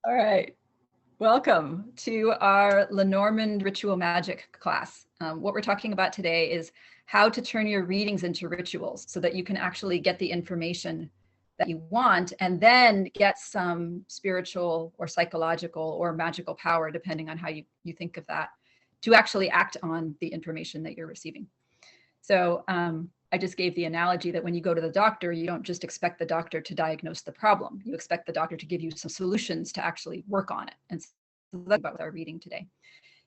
All right. Welcome to our Lenormand ritual magic class. What we're talking about today is how to turn your readings into rituals so that you can actually get the information that you want and then get some spiritual or psychological or magical power, depending on how you think of that, to actually act on the information that you're receiving. So I just gave the analogy that when you go to the doctor, you don't just expect the doctor to diagnose the problem. You expect the doctor to give you some solutions to actually work on it. And so that's about our reading today.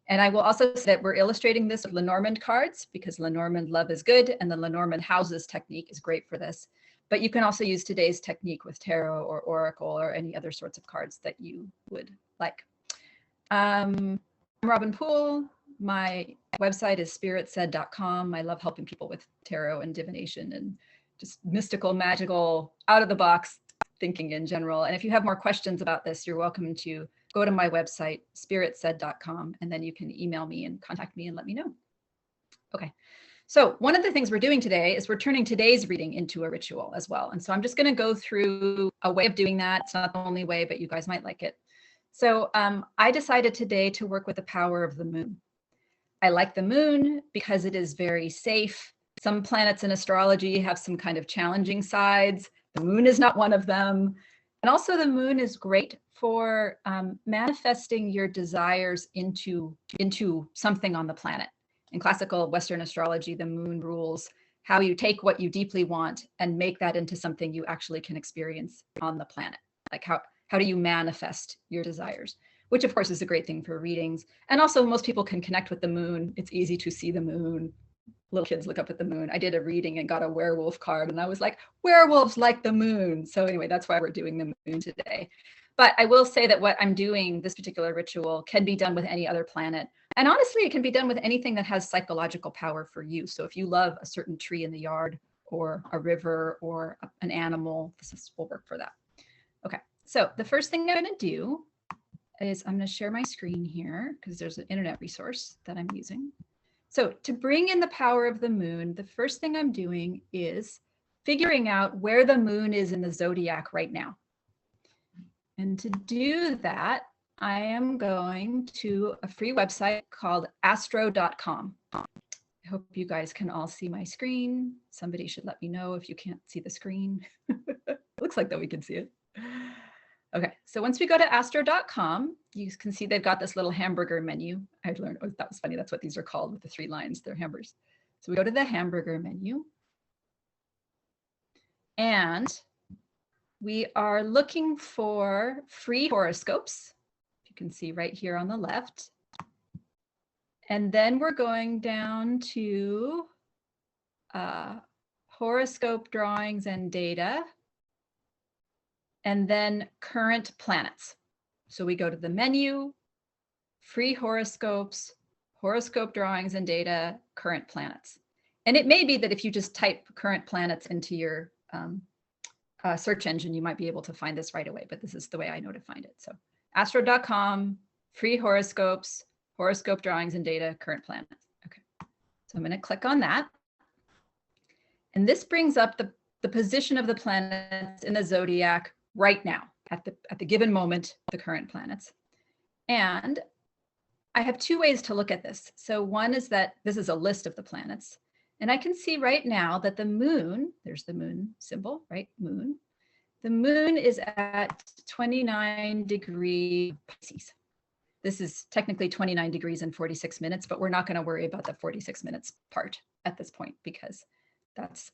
And I will also say that we're illustrating this with Lenormand cards because Lenormand love is good and the Lenormand houses technique is great for this. But you can also use today's technique with tarot or oracle or any other sorts of cards that you would like. I'm Robin Poole. My website is spiritsaid.com. I love helping people with tarot and divination and just mystical, magical, out of the box thinking in general. And if you have more questions about this, you're welcome to go to my website, spiritsaid.com, and then you can email me and contact me and let me know. Okay. So one of the things we're doing today is we're turning today's reading into a ritual as well. And so I'm just going to go through a way of doing that. It's not the only way, but you guys might like it. So I decided today to work with the power of the moon. I like the moon because it is very safe. Some planets in astrology have some kind of challenging sides. The moon is not one of them. And also the moon is great for manifesting your desires into something on the planet. In classical Western astrology, the moon rules how you take what you deeply want and make that into something you actually can experience on the planet. Like how do you manifest your desires? Which of course is a great thing for readings. And also most people can connect with the moon. It's easy to see the moon. Little kids look up at the moon. I did a reading and got a werewolf card and I was like, werewolves like the moon. So anyway, that's why we're doing the moon today. But I will say that what I'm doing, this particular ritual, can be done with any other planet. And honestly, it can be done with anything that has psychological power for you. So if you love a certain tree in the yard or a river or an animal, this will work for that. Okay, so the first thing I'm going to do is I'm going to share my screen here because there's an internet resource that I'm using. So to bring in the power of the moon, the first thing I'm doing is figuring out where the moon is in the zodiac right now. And to do that, I am going to a free website called astro.com. I hope you guys can all see my screen. Somebody should let me know if you can't see the screen. Looks like that we can see it. Okay, so once we go to astro.com, you can see they've got this little hamburger menu. I learned, oh, that was funny. That's what these are called with the 3 lines. They're hamburgers. So we go to the hamburger menu. And we are looking for free horoscopes. You can see right here on the left. And then we're going down to horoscope drawings and data. And then current planets. So we go to the menu, free horoscopes, horoscope drawings and data, current planets. And it may be that if you just type current planets into your search engine, you might be able to find this right away, but this is the way I know to find it. So astro.com, free horoscopes, horoscope drawings and data, current planets. Okay, so I'm going to click on that. And this brings up the position of the planets in the zodiac right now, at the given moment, the current planets. And I have 2 ways to look at this. So one is that this is a list of the planets. And I can see right now that the moon, there's the moon symbol, right? Moon. The moon is at 29 degrees Pisces. This is technically 29 degrees and 46 minutes, but we're not going to worry about the 46 minutes part at this point because that's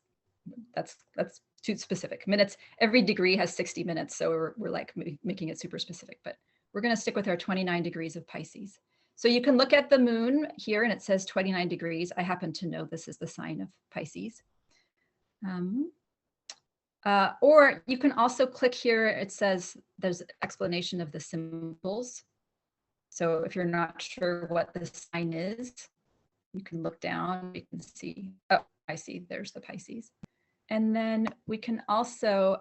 too specific. Minutes, every degree has 60 minutes, so we're like making it super specific, but we're going to stick with our 29 degrees of Pisces. So you can look at the moon here and it says 29 degrees. I happen to know this is the sign of Pisces. Or you can also click here. It says there's an explanation of the symbols. So if you're not sure what the sign is, you can look down, you can see, oh, I see, there's the Pisces. And then we can also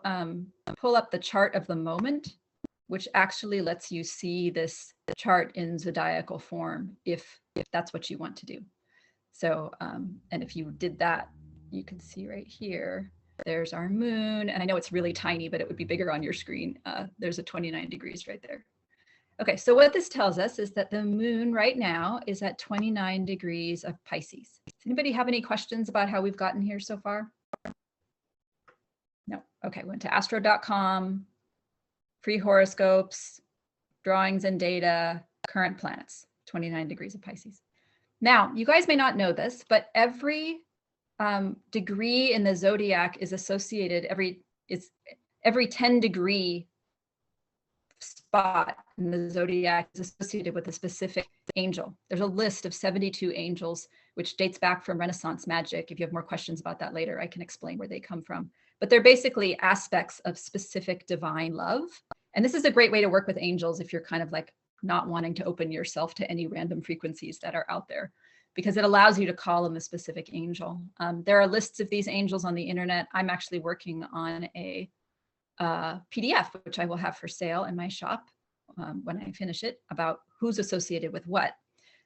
pull up the chart of the moment, which actually lets you see this chart in zodiacal form if that's what you want to do. So, and if you did that, you can see right here, there's our moon. And I know it's really tiny, but it would be bigger on your screen. There's a 29 degrees right there. Okay, so what this tells us is that the moon right now is at 29 degrees of Pisces. Does anybody have any questions about how we've gotten here so far? No. Okay, went to astro.com, free horoscopes, drawings and data, current planets, 29 degrees of Pisces. Now, you guys may not know this, but every degree in the zodiac is associated, every 10 degree spot in the zodiac is associated with a specific angel. There's a list of 72 angels, which dates back from Renaissance magic. If you have more questions about that later, I can explain where they come from. But they're basically aspects of specific divine love. And this is a great way to work with angels if you're kind of like not wanting to open yourself to any random frequencies that are out there, because it allows you to call them a specific angel. There are lists of these angels on the internet. I'm actually working on a PDF, which I will have for sale in my shop when I finish it, about who's associated with what.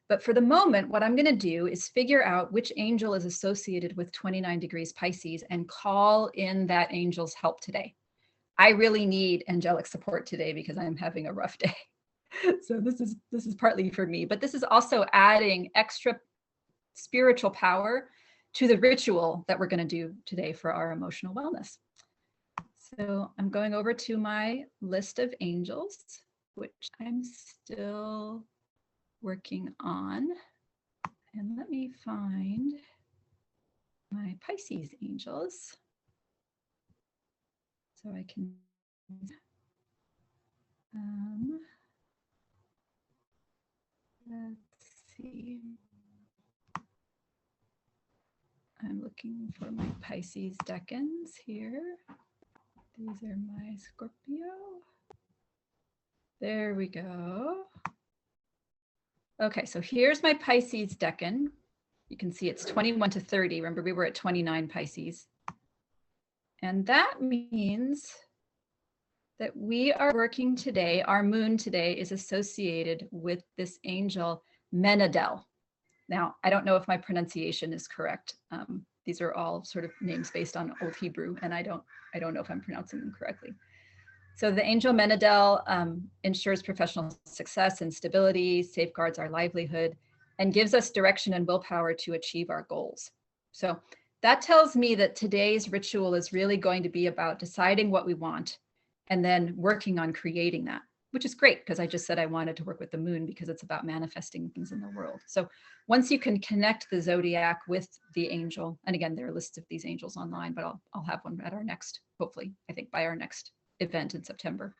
But for the moment, what I'm going to do is figure out which angel is associated with 29 degrees Pisces and call in that angel's help today. I really need angelic support today because I'm having a rough day. So this is partly for me, but this is also adding extra spiritual power to the ritual that we're going to do today for our emotional wellness. So I'm going over to my list of angels, which I'm still working on. And let me find my Pisces angels so I can let's see. I'm looking for my Pisces decans here. These are my Scorpio. There we go. Okay, so here's my Pisces decan. You can see it's 21 to 30. Remember, we were at 29 Pisces. And that means that we are working today, our moon today is associated with this angel, Menadel. Now, I don't know if my pronunciation is correct. These are all sort of names based on Old Hebrew, and I don't know if I'm pronouncing them correctly. So the angel Menadel ensures professional success and stability, safeguards our livelihood, and gives us direction and willpower to achieve our goals. So that tells me that today's ritual is really going to be about deciding what we want and then working on creating that, which is great because I just said I wanted to work with the moon because it's about manifesting things in the world. So once you can connect the zodiac with the angel, and again, there are lists of these angels online, but I'll have one at our next, hopefully, I think by our next event in September.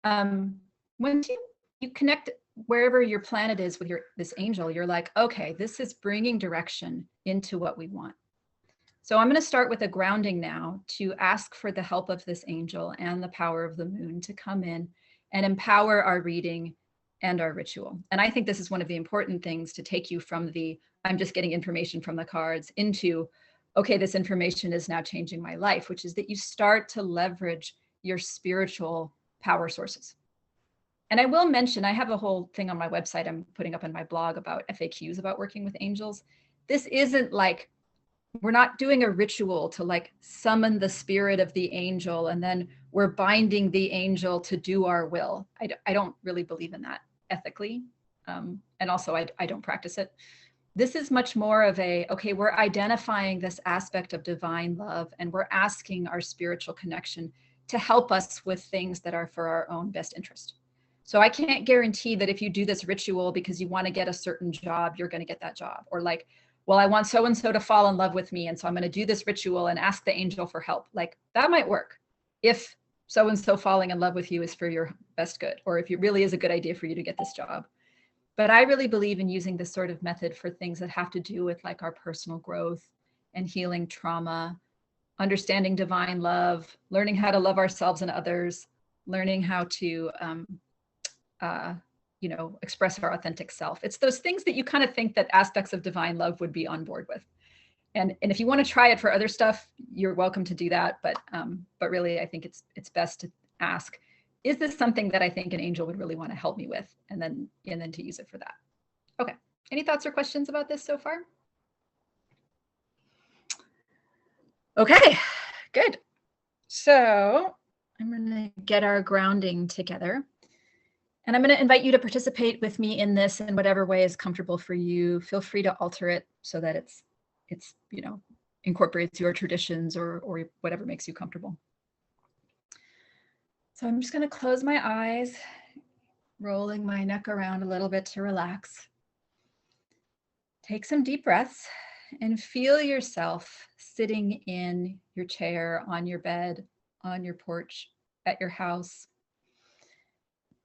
Once you connect wherever your planet is with this angel, you're like, okay, this is bringing direction into what we want. So I'm going to start with a grounding now to ask for the help of this angel and the power of the moon to come in and empower our reading and our ritual. And I think this is one of the important things to take you from the, I'm just getting information from the cards, into, okay, this information is now changing my life, which is that you start to leverage your spiritual power sources. And I will mention, I have a whole thing on my website I'm putting up on my blog about FAQs about working with angels. This isn't like, we're not doing a ritual to like summon the spirit of the angel and then we're binding the angel to do our will. I don't really believe in that ethically. And also I don't practice it. This is much more of a, okay, we're identifying this aspect of divine love and we're asking our spiritual connection to help us with things that are for our own best interest. So I can't guarantee that if you do this ritual because you want to get a certain job, you're going to get that job. Or like, well, I want so-and-so to fall in love with me. And so I'm going to do this ritual and ask the angel for help. Like that might work if so-and-so falling in love with you is for your best good, or if it really is a good idea for you to get this job. But I really believe in using this sort of method for things that have to do with like our personal growth and healing trauma, understanding divine love, learning how to love ourselves and others, learning how to, express our authentic self. It's those things that you kind of think that aspects of divine love would be on board with. And if you want to try it for other stuff, you're welcome to do that. But really, I think it's best to ask, is this something that I think an angel would really want to help me with? And then to use it for that. Okay. Any thoughts or questions about this so far? Okay, good. So I'm going to get our grounding together. And I'm going to invite you to participate with me in this in whatever way is comfortable for you. Feel free to alter it so that it's incorporates your traditions or whatever makes you comfortable. So I'm just going to close my eyes, rolling my neck around a little bit to relax. Take some deep breaths and feel yourself sitting in your chair, on your bed, on your porch, at your house,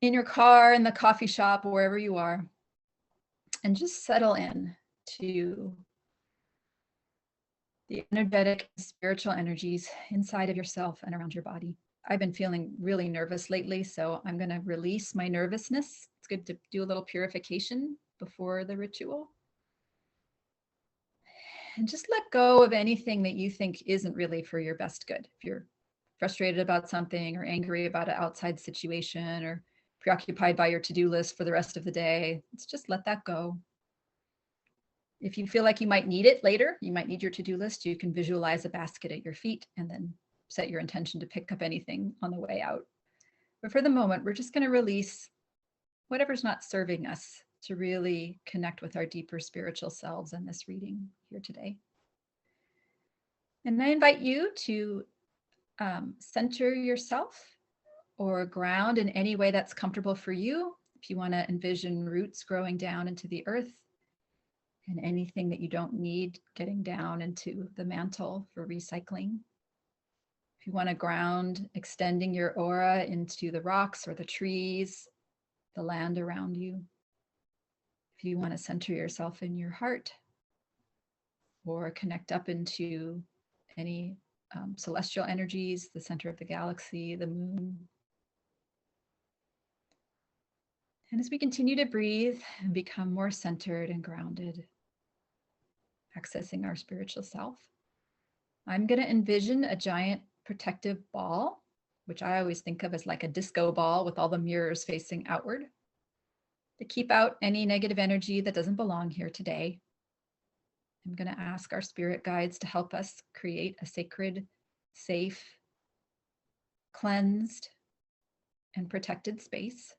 in your car, in the coffee shop, wherever you are, and just settle in to the energetic, spiritual energies inside of yourself and around your body. I've been feeling really nervous lately, so I'm going to release my nervousness. It's good to do a little purification before the ritual. And just let go of anything that you think isn't really for your best good. If you're frustrated about something or angry about an outside situation or preoccupied by your to-do list for the rest of the day, let's just let that go. If you feel like you might need it later, you might need your to-do list, you can visualize a basket at your feet and then set your intention to pick up anything on the way out. But for the moment, we're just going to release whatever's not serving us to really connect with our deeper spiritual selves in this reading here today. And I invite you to center yourself or ground in any way that's comfortable for you. If you want to envision roots growing down into the earth and anything that you don't need getting down into the mantle for recycling. If you want to ground, extending your aura into the rocks or the trees, the land around you. If you want to center yourself in your heart or connect up into any celestial energies, the center of the galaxy, the moon. And as we continue to breathe and become more centered and grounded, accessing our spiritual self, I'm going to envision a giant protective ball, which I always think of as like a disco ball with all the mirrors facing outward, to keep out any negative energy that doesn't belong here today. I'm going to ask our spirit guides to help us create a sacred, safe, cleansed, and protected space.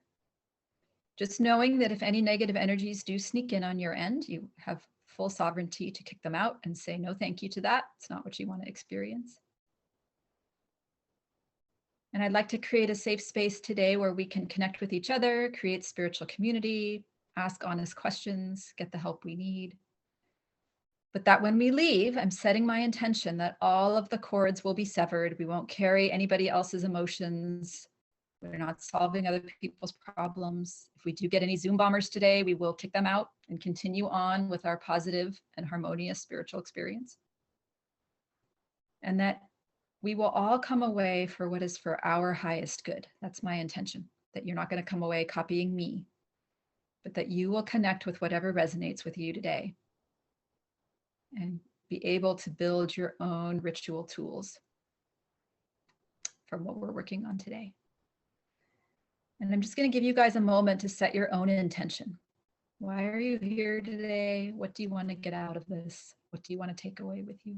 Just knowing that if any negative energies do sneak in on your end, you have full sovereignty to kick them out and say no thank you to that. It's not what you want to experience. And I'd like to create a safe space today where we can connect with each other, create spiritual community, ask honest questions, get the help we need. But that when we leave, I'm setting my intention that all of the cords will be severed. We won't carry anybody else's emotions. We're not solving other people's problems. If we do get any Zoom bombers today, we will kick them out and continue on with our positive and harmonious spiritual experience. And that we will all come away for what is for our highest good. That's my intention, that you're not going to come away copying me, but that you will connect with whatever resonates with you today and be able to build your own ritual tools from what we're working on today. And I'm just going to give you guys a moment to set your own intention. Why are you here today? What do you want to get out of this? What do you want to take away with you?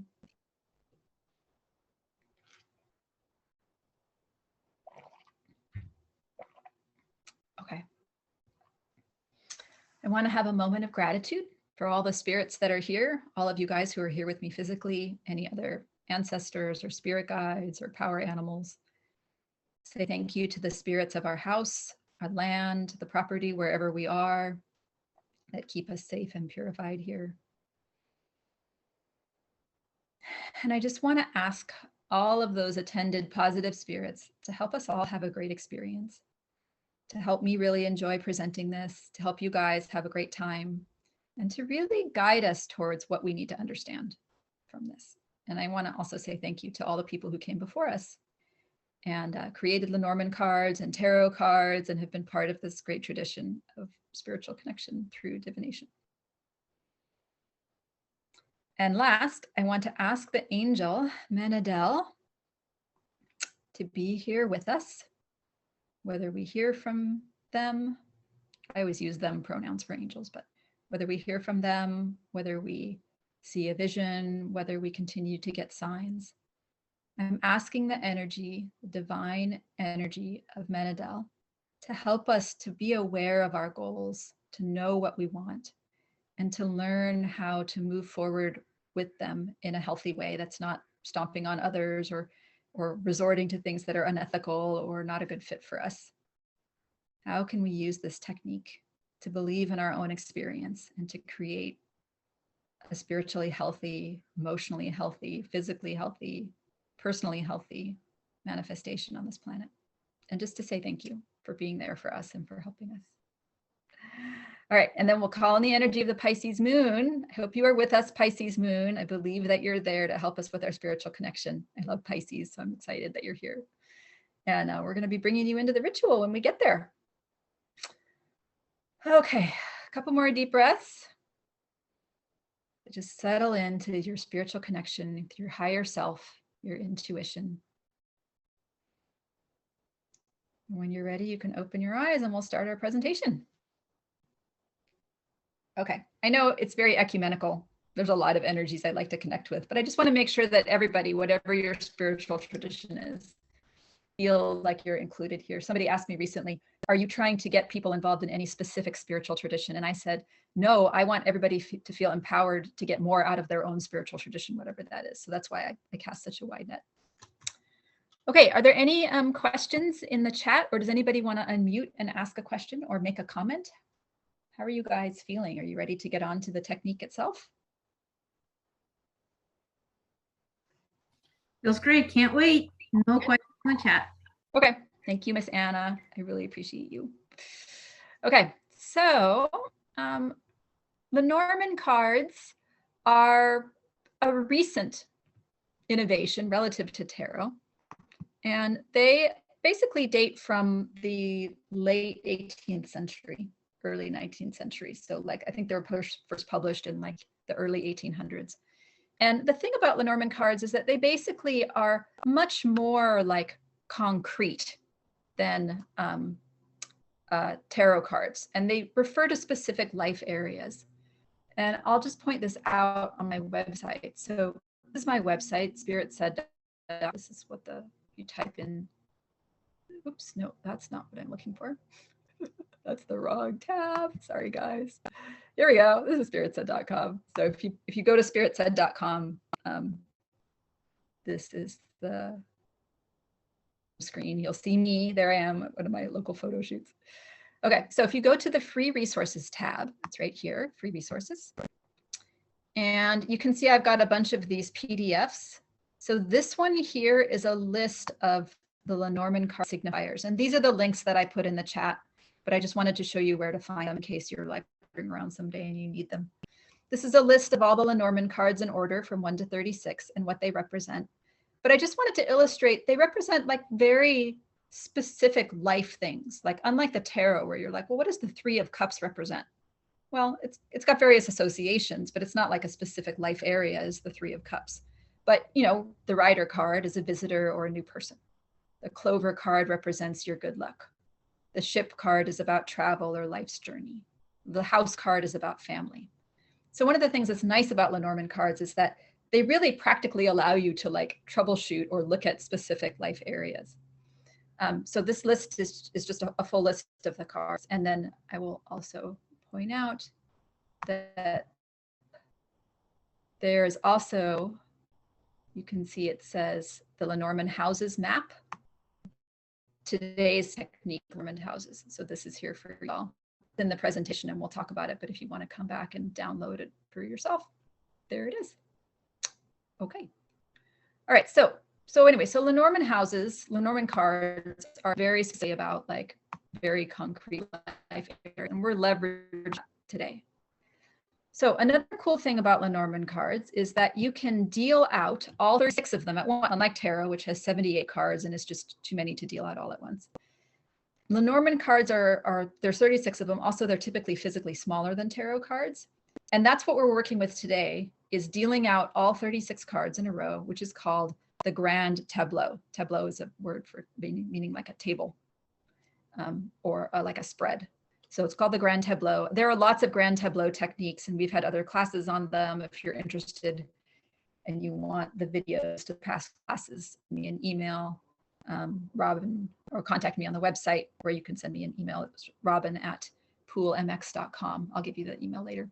Okay. I want to have a moment of gratitude for all the spirits that are here, all of you guys who are here with me physically, any other ancestors or spirit guides or power animals. Say thank you to the spirits of our house, our land, the property, wherever we are, that keep us safe and purified here. And I just want to ask all of those attended positive spirits to help us all have a great experience, to help me really enjoy presenting this, to help you guys have a great time, and to really guide us towards what we need to understand from this. And I want to also say thank you to all the people who came before us and created Lenormand cards and tarot cards and have been part of this great tradition of spiritual connection through divination. And last, I want to ask the angel Menadel to be here with us, whether we hear from them. I always use them pronouns for angels, but whether we hear from them, whether we see a vision, whether we continue to get signs. I'm asking the energy, the divine energy of Menadel, to help us to be aware of our goals, to know what we want, and to learn how to move forward with them in a healthy way that's not stomping on others or resorting to things that are unethical or not a good fit for us. How can we use this technique to believe in our own experience and to create a spiritually healthy, emotionally healthy, physically healthy, personally healthy manifestation on this planet? And just to say thank you for being there for us and for helping us. All right, and then we'll call on the energy of the Pisces moon. I hope you are with us, Pisces moon. I believe that you're there to help us with our spiritual connection. I love Pisces, so I'm excited that you're here. And we're going to be bringing you into the ritual when we get there. Okay, a couple more deep breaths. Just settle into your spiritual connection with your higher self, your intuition. When you're ready, you can open your eyes and we'll start our presentation. Okay, I know it's very ecumenical. There's a lot of energies I'd like to connect with, but I just want to make sure that everybody, whatever your spiritual tradition is, feel like you're included here. Somebody asked me recently, are you trying to get people involved in any specific spiritual tradition? And I said, no, I want everybody to feel empowered to get more out of their own spiritual tradition, whatever that is. So that's why I cast such a wide net. Okay, are there any questions in the chat, or does anybody want to unmute and ask a question or make a comment? How are you guys feeling? Are you ready to get on to the technique itself? Feels great. Can't wait. No questions in the chat. Okay. Thank you, Miss Anna. I really appreciate you. Okay. So Lenormand cards are a recent innovation relative to tarot. And they basically date from the late 18th century, early 19th century. So like, I think they were first published in like the early 1800s. And the thing about Lenormand cards is that they basically are much more like concrete than tarot cards. And they refer to specific life areas. And I'll just point this out on my website. So this is my website, Spirit Said. This is what you type in. Oops, no, that's not what I'm looking for. That's the wrong tab. Sorry, guys. Here we go. This is spiritsaid.com. So if you go to spiritsaid.com, this is the screen. You'll see me. There I am at one of my local photo shoots. Okay, so if you go to the free resources tab, it's right here, free resources. And you can see I've got a bunch of these PDFs. So this one here is a list of the Lenormand card signifiers. And these are the links that I put in the chat, but I just wanted to show you where to find them in case you're like around someday and you need them. This is a list of all the Lenormand cards in order from 1 to 36 and what they represent. But I just wanted to illustrate, they represent like very specific life things. Like unlike the tarot where you're like, well, what does the 3 of Cups represent? Well, it's got various associations, but it's not like a specific life area as the 3 of Cups. But you know, the Rider card is a visitor or a new person. The Clover card represents your good luck. The Ship card is about travel or life's journey. The House card is about family. So one of the things that's nice about Lenormand cards is that they really practically allow you to like troubleshoot or look at specific life areas. So this list is just a full list of the cards. And then I will also point out that there's also, you can see it says the Lenormand houses map. Today's technique, Lenormand houses. So this is here for y'all in the presentation and we'll talk about it. But if you want to come back and download it for yourself, there it is. Okay. All right. So anyway, so Lenormand houses, Lenormand cards are very specific about like very concrete life area, and we're leveraging today. So another cool thing about Lenormand cards is that you can deal out all 36 of them at once, unlike tarot, which has 78 cards and is just too many to deal out all at once. Lenormand cards there's 36 of them. Also, they're typically physically smaller than tarot cards. And that's what we're working with today, is dealing out all 36 cards in a row, which is called the grand tableau. Tableau is a word for meaning like a table or like a spread. So it's called the grand tableau. There are lots of grand tableau techniques, and we've had other classes on them. If you're interested and you want the videos to past classes, send me an email Robin, or contact me on the website, or you can send me an email. It's robin@poolmx.com. I'll give you the email later.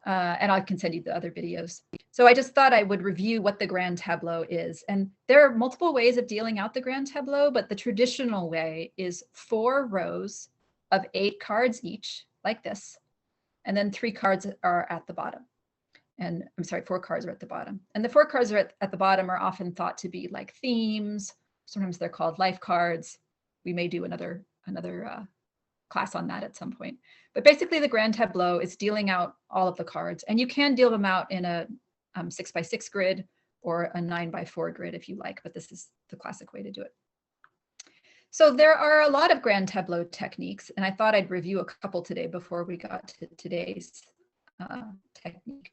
And I can send you the other videos. So I just thought I would review what the grand tableau is. And there are multiple ways of dealing out the grand tableau, but the traditional way is 4 rows of 8 cards each, like this. And then 3 cards are at the bottom. And I'm sorry, 4 cards are at the bottom. And the 4 cards are at the bottom are often thought to be like themes. Sometimes they're called life cards. We may do another class on that at some point. But basically the grand tableau is dealing out all of the cards, and you can deal them out in a 6x6 grid or a 9x4 grid if you like, but this is the classic way to do it. So there are a lot of grand tableau techniques, and I thought I'd review a couple today before we got to today's technique.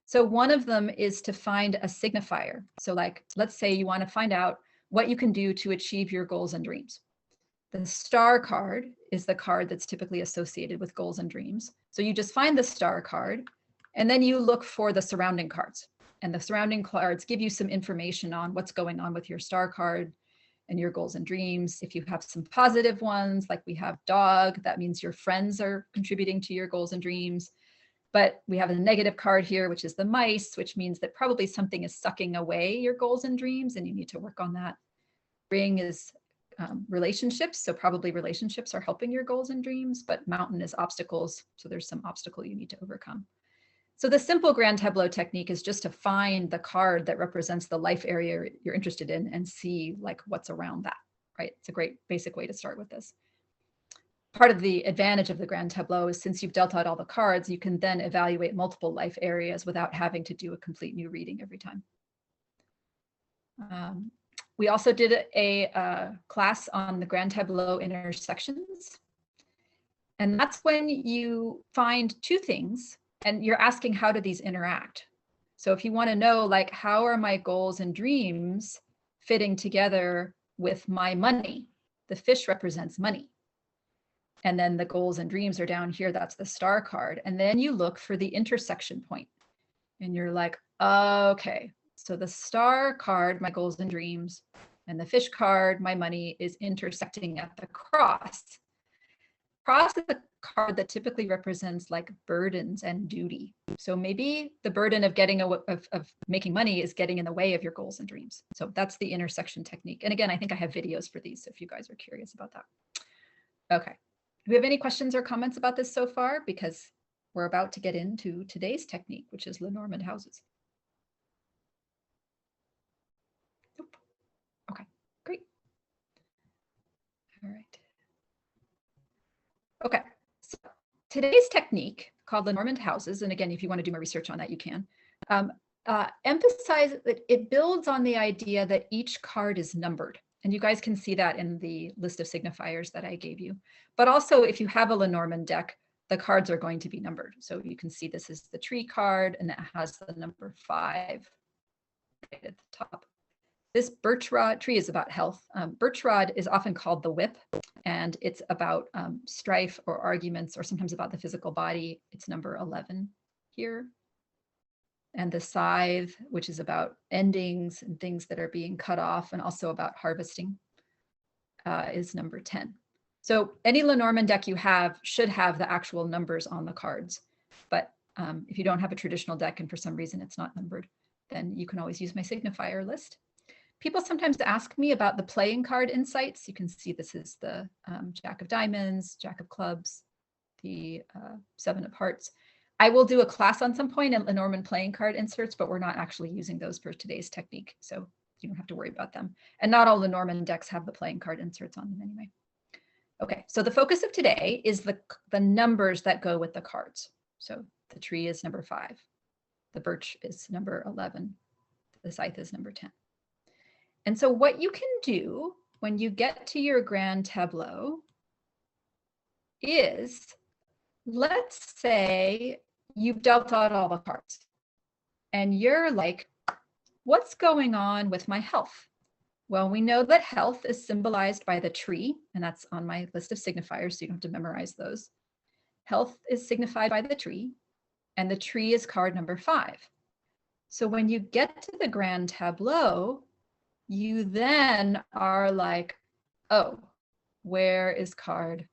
So one of them is to find a signifier. So like, let's say you want to find out what you can do to achieve your goals and dreams. The star card is the card that's typically associated with goals and dreams. So you just find the star card, and then you look for the surrounding cards. And the surrounding cards give you some information on what's going on with your star card and your goals and dreams. If you have some positive ones, like we have dog, that means your friends are contributing to your goals and dreams. But we have a negative card here, which is the mice, which means that probably something is sucking away your goals and dreams, and you need to work on that. Ring is relationships, so probably relationships are helping your goals and dreams, but mountain is obstacles, so there's some obstacle you need to overcome. So the simple grand tableau technique is just to find the card that represents the life area you're interested in and see like what's around that, right? It's a great basic way to start with this. Part of the advantage of the grand tableau is since you've dealt out all the cards, you can then evaluate multiple life areas without having to do a complete new reading every time. We also did a class on the grand tableau intersections. And that's when you find 2 things and you're asking, how do these interact? So if you want to know, like, how are my goals and dreams fitting together with my money? The fish represents money. And then the goals and dreams are down here. That's the star card. And then you look for the intersection point. And you're like, okay, so the star card, my goals and dreams, and the fish card, my money, is intersecting at the cross. Cross is a card that typically represents like burdens and duty. So maybe the burden of making money is getting in the way of your goals and dreams. So that's the intersection technique. And again, I think I have videos for these, so if you guys are curious about that. Okay. Do we have any questions or comments about this so far? Because we're about to get into today's technique, which is Lenormand houses. Nope. Okay, great. All right. Okay, so today's technique called Lenormand houses, and again, if you want to do more research on that, you can, emphasize that it builds on the idea that each card is numbered. And you guys can see that in the list of signifiers that I gave you. But also, if you have a Lenormand deck, the cards are going to be numbered. So you can see this is the tree card, and it has the number 5 right at the top. This birch rod tree is about health. Birch rod is often called the whip, and it's about strife or arguments, or sometimes about the physical body. It's number 11 here. And the scythe, which is about endings and things that are being cut off, and also about harvesting, is number 10. So any Lenormand deck you have should have the actual numbers on the cards. But if you don't have a traditional deck and for some reason it's not numbered, then you can always use my signifier list. People sometimes ask me about the playing card insights. You can see this is the Jack of Diamonds, Jack of Clubs, the 7 of Hearts. I will do a class on some point in Lenormand playing card inserts, but we're not actually using those for today's technique, so you don't have to worry about them. And not all Lenormand decks have the playing card inserts on them anyway. Okay, so the focus of today is the numbers that go with the cards. So the tree is number 5, the birch is number 11, the scythe is number 10. And so what you can do when you get to your grand tableau is, let's say you've dealt out all the cards and you're like, what's going on with my health? Well, we know that health is symbolized by the tree, and that's on my list of signifiers, so you don't have to memorize those. Health is signified by the tree, and the tree is card number 5. So when you get to the grand tableau, you then are like, oh, where is card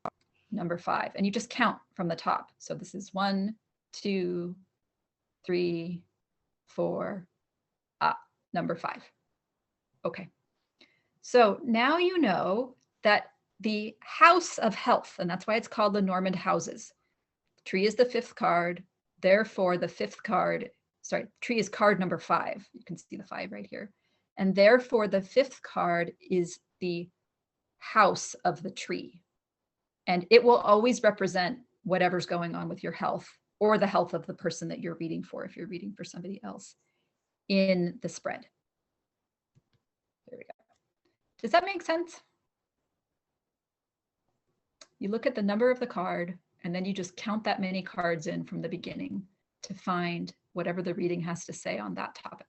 number 5? And you just count from the top. So this is 1, 2, 3, 4, number 5. Okay. So now you know that the house of health, and that's why it's called Lenormand houses. Tree is the 5th card. Therefore, the 5th card, sorry, tree is card number 5. You can see the 5 right here. And therefore, the 5th card is the house of the tree. And it will always represent whatever's going on with your health or the health of the person that you're reading for, if you're reading for somebody else in the spread. There we go. Does that make sense? You look at the number of the card, and then you just count that many cards in from the beginning to find whatever the reading has to say on that topic.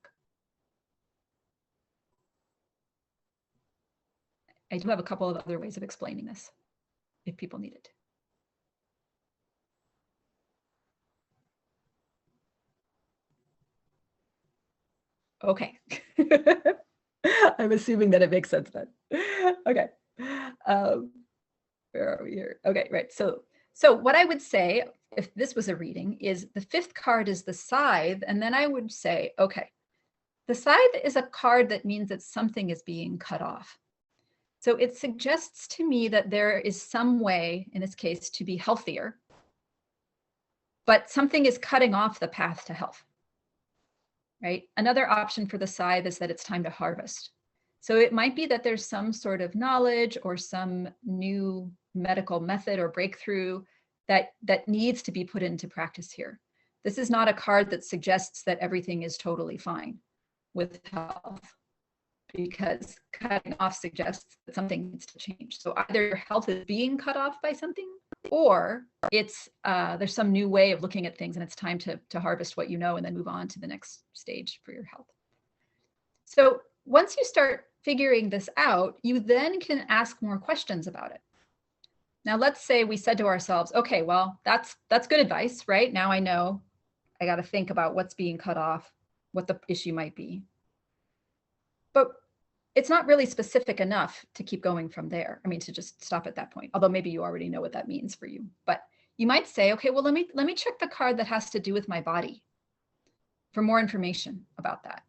I do have a couple of other ways of explaining this if people need it. Okay. I'm assuming that it makes sense then. Okay. Where are we here? Okay, right. So what I would say, if this was a reading, is the 5th card is the scythe. And then I would say, okay, the scythe is a card that means that something is being cut off. So it suggests to me that there is some way, in this case, to be healthier, but something is cutting off the path to health, right? Another option for the scythe is that it's time to harvest. So it might be that there's some sort of knowledge or some new medical method or breakthrough that needs to be put into practice here. This is not a card that suggests that everything is totally fine with health, because cutting off suggests that something needs to change. So either your health is being cut off by something, or it's there's some new way of looking at things and it's time to harvest what you know and then move on to the next stage for your health. So once you start figuring this out, you then can ask more questions about it. Now, let's say we said to ourselves, okay, well, that's good advice, right? Now I know I got to think about what's being cut off, what the issue might be. But it's not really specific enough to keep going from there. I mean, to just stop at that point, although maybe you already know what that means for you. But you might say, okay, well, let me check the card that has to do with my body for more information about that.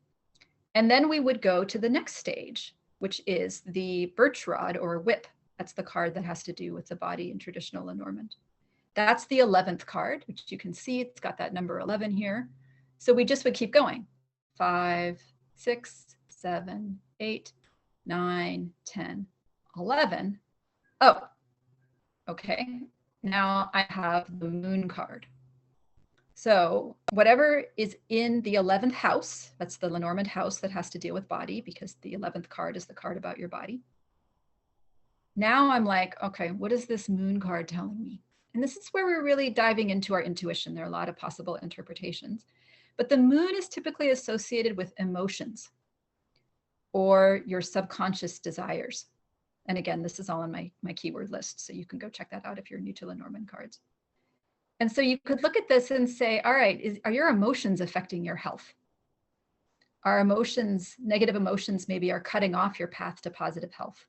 And then we would go to the next stage, which is the birch rod or whip. That's the card that has to do with the body in traditional Lenormand. That's the 11th card, which you can see it's got that number 11 here. So we just would keep going. 5, 6, 7, 8, 9, 10, 11. Oh, okay. Now I have the moon card. So whatever is in the 11th house, that's the Lenormand house that has to deal with body, because the 11th card is the card about your body. Now I'm like, okay, what is this moon card telling me? And this is where we're really diving into our intuition. There are a lot of possible interpretations, but the moon is typically associated with emotions or your subconscious desires. And again, this is all on my keyword list, so you can go check that out if you're new to Lenormand cards. And so you could look at this and say, all right, are your emotions affecting your health? Our emotions, negative emotions, maybe are cutting off your path to positive health.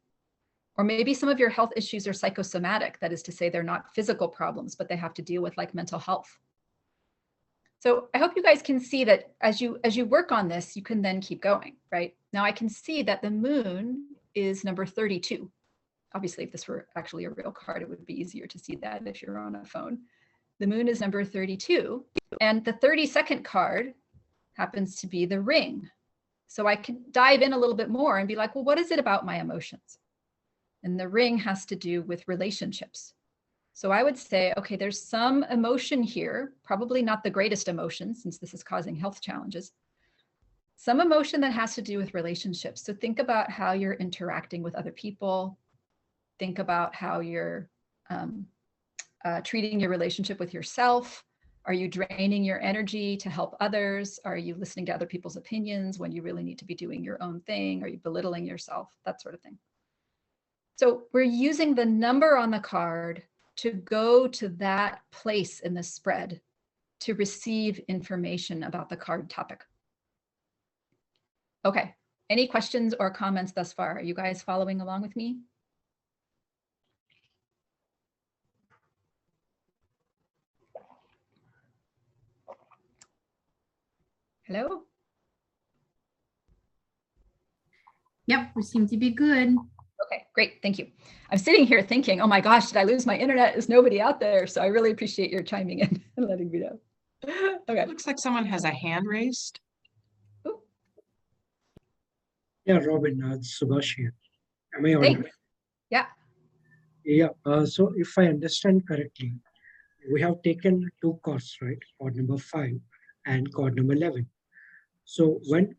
Or maybe some of your health issues are psychosomatic. That is to say, they're not physical problems, but they have to deal with like mental health. So I hope you guys can see that as you work on this, you can then keep going, right? Now I can see that the moon is number 32. Obviously, if this were actually a real card, it would be easier to see that if you're on a phone. The moon is number 32, and the 32nd card happens to be the ring. So I can dive in a little bit more and be like, well, what is it about my emotions? And the ring has to do with relationships. So I would say, okay, there's some emotion here, probably not the greatest emotion since this is causing health challenges. Some emotion that has to do with relationships. So think about how you're interacting with other people. Think about how you're treating your relationship with yourself. Are you draining your energy to help others? Are you listening to other people's opinions when you really need to be doing your own thing? Are you belittling yourself? That sort of thing. So we're using the number on the card to go to that place in the spread to receive information about the card topic. Okay, Any questions or comments thus far? Are you guys following along with me? Hello? Yep, we seem to be good. Okay, great, thank you. I'm sitting here thinking, oh my gosh, did I lose my internet? Is nobody out there? So I really appreciate your chiming in and letting me know. Okay. It looks like someone has a hand raised. Ooh, Yeah, Robin, it's Subhash here. Am I audible? thanks. Yeah. Yeah, so if I understand correctly, we have taken two cards, right? Card number 5 and card number 11. So when,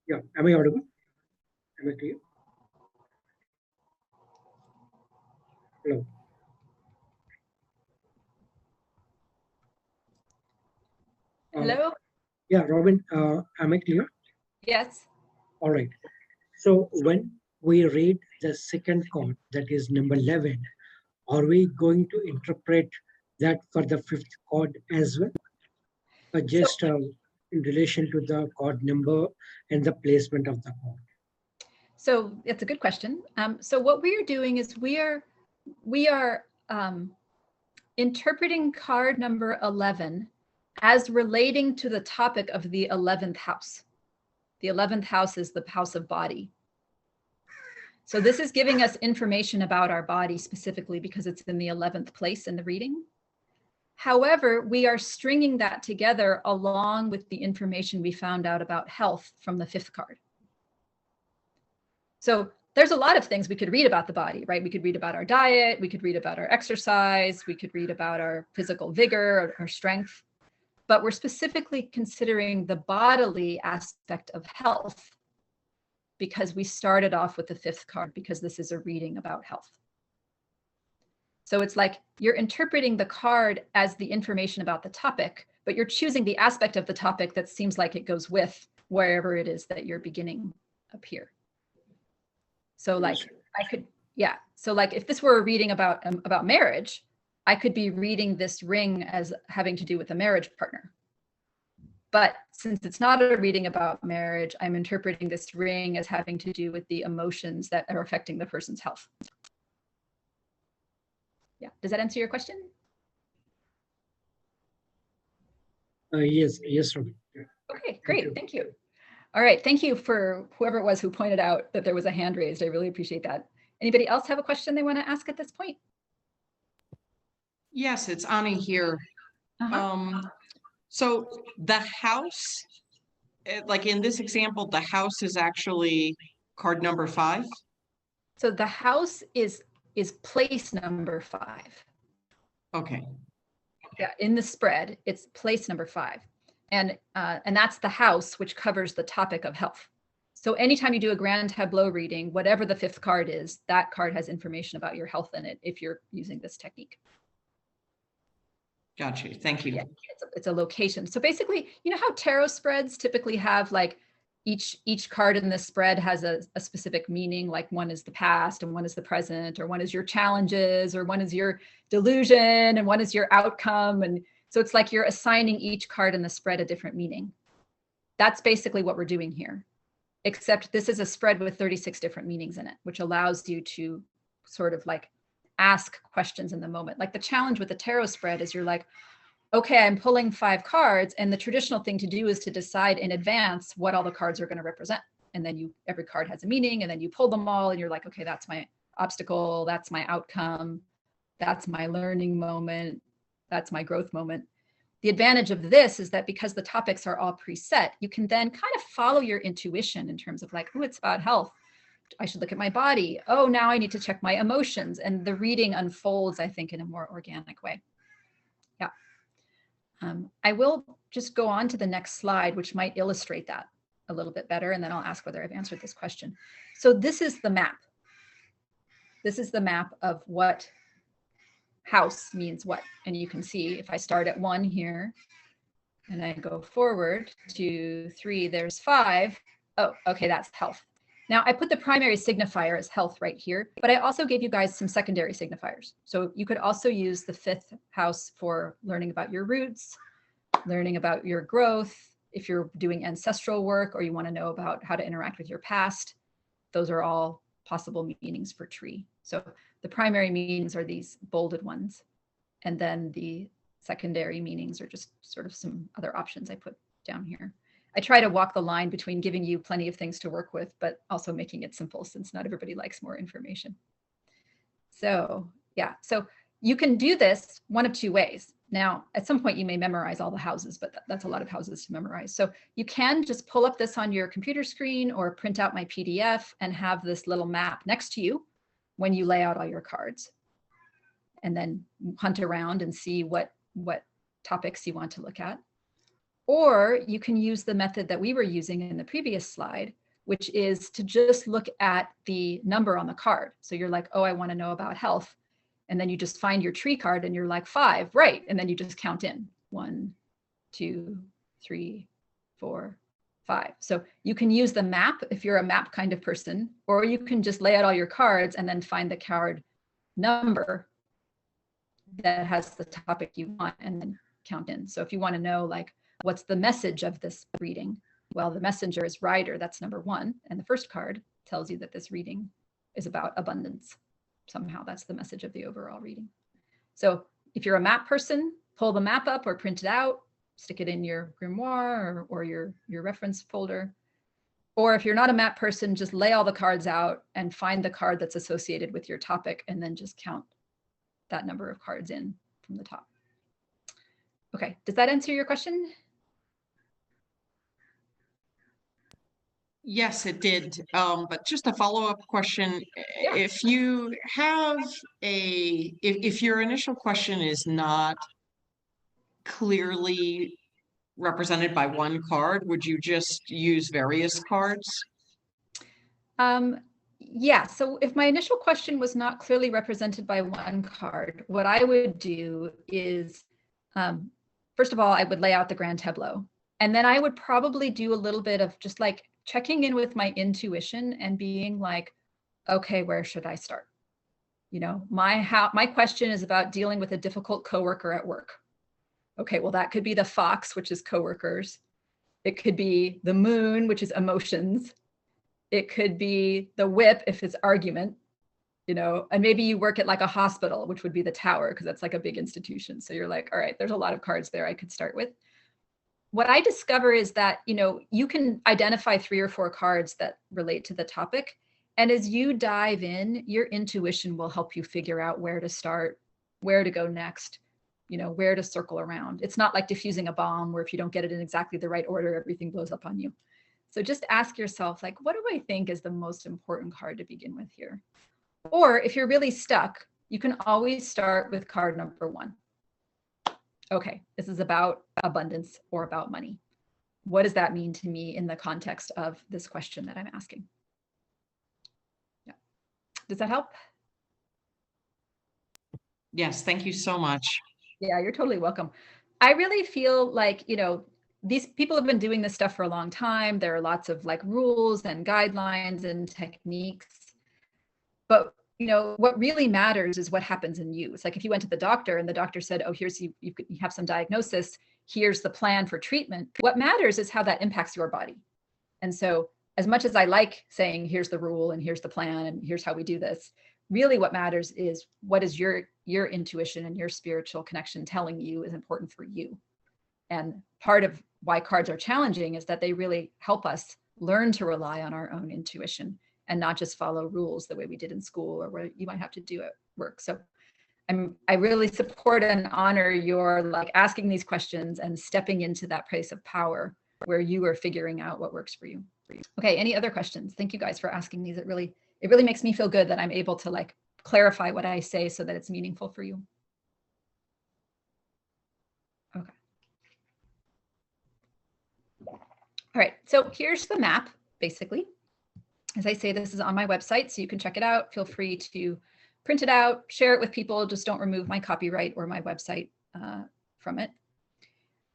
yeah, am I audible? Am I clear? Hello. Hello? Yeah, Robin, am I clear? Yes. All right. So when we read the second card, that is number 11, are we going to interpret that for the fifth card as well? Or just in relation to the card number and the placement of the card? So it's a good question. So what we are doing is we are interpreting card number 11 as relating to the topic of the 11th house. The 11th house is the house of body. So this is giving us information about our body specifically because it's in the 11th place in the reading. However, we are stringing that together along with the information we found out about health from the 5th card. So there's a lot of things we could read about the body, right? We could read about our diet, we could read about our exercise, we could read about our physical vigor or strength, but we're specifically considering the bodily aspect of health because we started off with the 5th card because this is a reading about health. So it's like you're interpreting the card as the information about the topic, but you're choosing the aspect of the topic that seems like it goes with wherever it is that you're beginning up here. So like I could, yeah. So like if this were a reading about marriage, I could be reading this ring as having to do with a marriage partner. But since it's not a reading about marriage, I'm interpreting this ring as having to do with the emotions that are affecting the person's health. Yeah, does that answer your question? Yes, Robin. Yeah. Okay, great, thank you. All right, thank you for whoever it was who pointed out that there was a hand raised. I really appreciate that. Anybody else have a question they want to ask at this point? Yes, it's Ani here. So the house, like in this example, the house is actually card number 5. So the house is place number 5. Okay. Yeah, in the spread, it's place number 5. And that's the house, which covers the topic of health. So anytime you do a grand tableau reading, whatever the 5th card is, that card has information about your health in it if you're using this technique. Got you. Thank you. Yeah, it's a location. So basically, you know how tarot spreads typically have like each card in the spread has a specific meaning, like one is the past and one is the present, or one is your challenges, or one is your delusion, and one is your outcome. And so it's like you're assigning each card in the spread a different meaning. That's basically what we're doing here, except this is a spread with 36 different meanings in it, which allows you to sort of like ask questions in the moment. Like the challenge with the tarot spread is you're like, okay, I'm pulling 5 cards, and the traditional thing to do is to decide in advance what all the cards are going to represent. And then every card has a meaning, and then you pull them all and you're like, okay, that's my obstacle, that's my outcome, that's my learning moment, that's my growth moment. The advantage of this is that because the topics are all preset, you can then kind of follow your intuition in terms of like, oh, it's about health. I should look at my body. Oh, now I need to check my emotions. And the reading unfolds, I think, in a more organic way. Yeah. I will just go on to the next slide, which might illustrate that a little bit better. And then I'll ask whether I've answered this question. So this is the map. This is the map of what house means what. And you can see if I start at 1 here and I go forward to 3, there's 5. Oh, okay, that's health. Now I put the primary signifier as health right here, but I also gave you guys some secondary signifiers. So you could also use the 5th house for learning about your roots, learning about your growth, if you're doing ancestral work or you want to know about how to interact with your past, those are all possible meanings for tree. So the primary meanings are these bolded ones. And then the secondary meanings are just sort of some other options I put down here. I try to walk the line between giving you plenty of things to work with, but also making it simple since not everybody likes more information. So yeah, so you can do this one of two ways. Now, at some point you may memorize all the houses, but that's a lot of houses to memorize. So you can just pull up this on your computer screen or print out my PDF and have this little map next to you when you lay out all your cards. And then hunt around and see what topics you want to look at. Or you can use the method that we were using in the previous slide, which is to just look at the number on the card. So you're like, oh, I want to know about health. And then you just find your tree card and you're like 5, right? And then you just count in 1, 2, 3, 4, 5. So you can use the map if you're a map kind of person, or you can just lay out all your cards and then find the card number that has the topic you want and then count in. So if you want to know like, what's the message of this reading? Well, the messenger is rider, that's number 1. And the first card tells you that this reading is about abundance. Somehow that's the message of the overall reading. So if you're a map person, pull the map up or print it out, stick it in your grimoire or your reference folder. Or if you're not a map person, just lay all the cards out and find the card that's associated with your topic and then just count that number of cards in from the top. Okay, does that answer your question? Yes, it did. But just a follow-up question. Yeah. If you have if your initial question is not clearly represented by one card, would you just use various cards? Yeah, so if my initial question was not clearly represented by one card, what I would do is, first of all, I would lay out the grand tableau. And then I would probably do a little bit of just like checking in with my intuition and being like, okay, where should I start? You know, my question is about dealing with a difficult coworker at work. Okay, well, that could be the fox, which is coworkers. It could be the moon, which is emotions. It could be the whip if it's argument, you know, and maybe you work at like a hospital, which would be the tower because that's like a big institution. So you're like, all right, there's a lot of cards there I could start with. What I discover is that, you know, you can identify 3 or 4 cards that relate to the topic. And as you dive in, your intuition will help you figure out where to start, where to go next, you know, where to circle around. It's not like diffusing a bomb where if you don't get it in exactly the right order, everything blows up on you. So just ask yourself, like, what do I think is the most important card to begin with here? Or if you're really stuck, you can always start with card number 1. Okay, this is about abundance or about money. What does that mean to me in the context of this question that I'm asking? Yeah. Does that help? Yes, thank you so much. Yeah, you're totally welcome. I really feel like, you know, these people have been doing this stuff for a long time. There are lots of like rules and guidelines and techniques. But, you know, what really matters is what happens in you. It's like if you went to the doctor and the doctor said, oh, here's you have some diagnosis, here's the plan for treatment. What matters is how that impacts your body. And so as much as I like saying, here's the rule and here's the plan and here's how we do this, really what matters is what is your intuition and your spiritual connection telling you is important for you. And part of why cards are challenging is that they really help us learn to rely on our own intuition and not just follow rules the way we did in school or what you might have to do at work. So I really support and honor your like asking these questions and stepping into that place of power where you are figuring out what works for you. Okay, any other questions? Thank you guys for asking these. It really makes me feel good that I'm able to like clarify what I say so that it's meaningful for you. Okay. All right, so here's the map, basically. As I say, this is on my website, so you can check it out. Feel free to print it out, share it with people. Just don't remove my copyright or my website from it.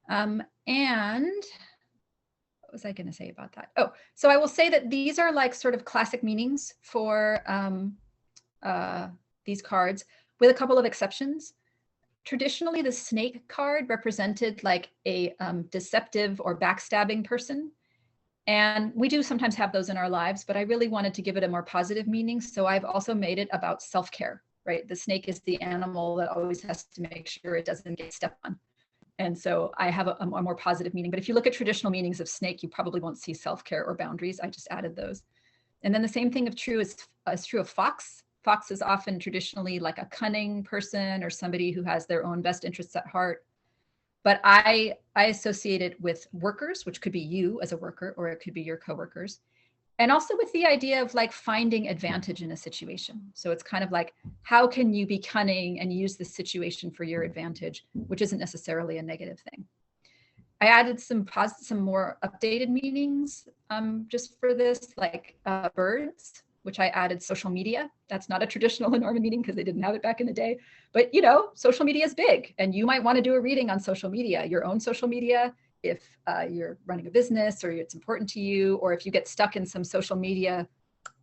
And what was I going to say about that? Oh, so I will say that these are like sort of classic meanings for these cards with a couple of exceptions. traditionally the snake card represented like a deceptive or backstabbing person. And we do sometimes have those in our lives, but I really wanted to give it a more positive meaning. So I've also made it about self-care, right? The snake is the animal that always has to make sure it doesn't get stepped on. And so I have a more positive meaning. But if you look at traditional meanings of snake, you probably won't see self-care or boundaries. I just added those. And then the same thing is true of fox. Fox is often traditionally like a cunning person or somebody who has their own best interests at heart. But I associate it with workers, which could be you as a worker, or it could be your coworkers. And also with the idea of like finding advantage in a situation. So it's kind of like, how can you be cunning and use this situation for your advantage, which isn't necessarily a negative thing. I added some more updated meanings just for this, like birds, which I added social media. That's not a traditional Lenormand meaning because they didn't have it back in the day. But you know, social media is big, and you might want to do a reading on social media, your own social media, if you're running a business or it's important to you, or if you get stuck in some social media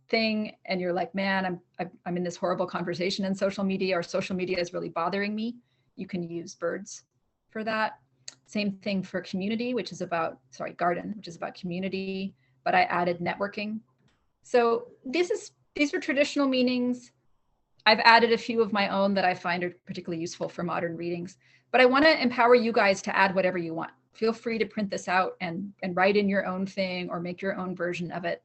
thing and you're like, man, I'm in this horrible conversation in social media, or social media is really bothering me, you can use birds for that. Same thing for community, which is about, garden, which is about community, but I added networking. So these are traditional meanings. I've added a few of my own that I find are particularly useful for modern readings, but I want to empower you guys to add whatever you want. Feel free to print this out and write in your own thing or make your own version of it.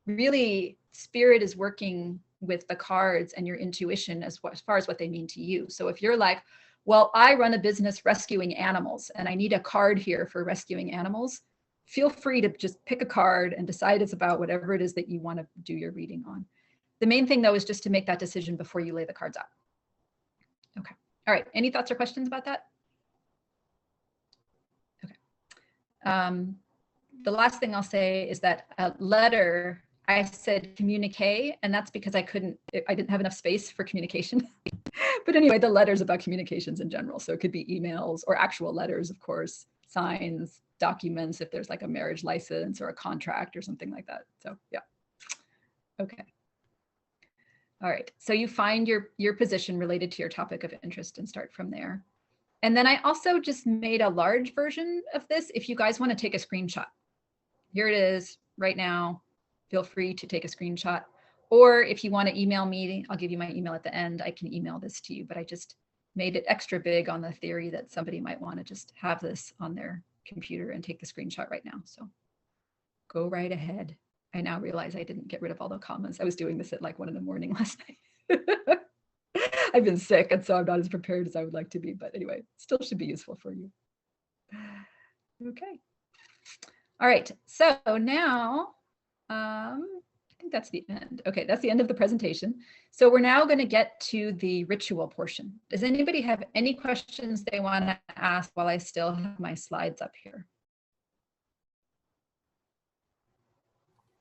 Really, spirit is working with the cards and your intuition as far as what they mean to you. So if you're like, well, I run a business rescuing animals and I need a card here for rescuing animals, feel free to just pick a card and decide it's about whatever it is that you want to do your reading on. The main thing though is just to make that decision before you lay the cards out. Okay. All right. Any thoughts or questions about that? Okay. The last thing I'll say is that a letter, I said communique, and that's because I didn't have enough space for communication. But anyway, the letter's about communications in general. So it could be emails or actual letters, of course, signs, documents, if there's like a marriage license or a contract or something like that. So yeah. Okay. All right. So you find your position related to your topic of interest and start from there. And then I also just made a large version of this if you guys want to take a screenshot. Here it is right now. Feel free to take a screenshot. Or if you want to email me, I'll give you my email at the end. I can email this to you, but I just made it extra big on the theory that somebody might want to just have this on their computer and take the screenshot right now. So go right ahead. I now realize I didn't get rid of all the commas. I was doing this at like 1 a.m. last night. I've been sick, and so I'm not as prepared as I would like to be. But anyway, still should be useful for you. Okay. All right. So now, I think that's the end. Okay, that's the end of the presentation. So we're now going to get to the ritual portion. Does anybody have any questions they want to ask while I still have my slides up here?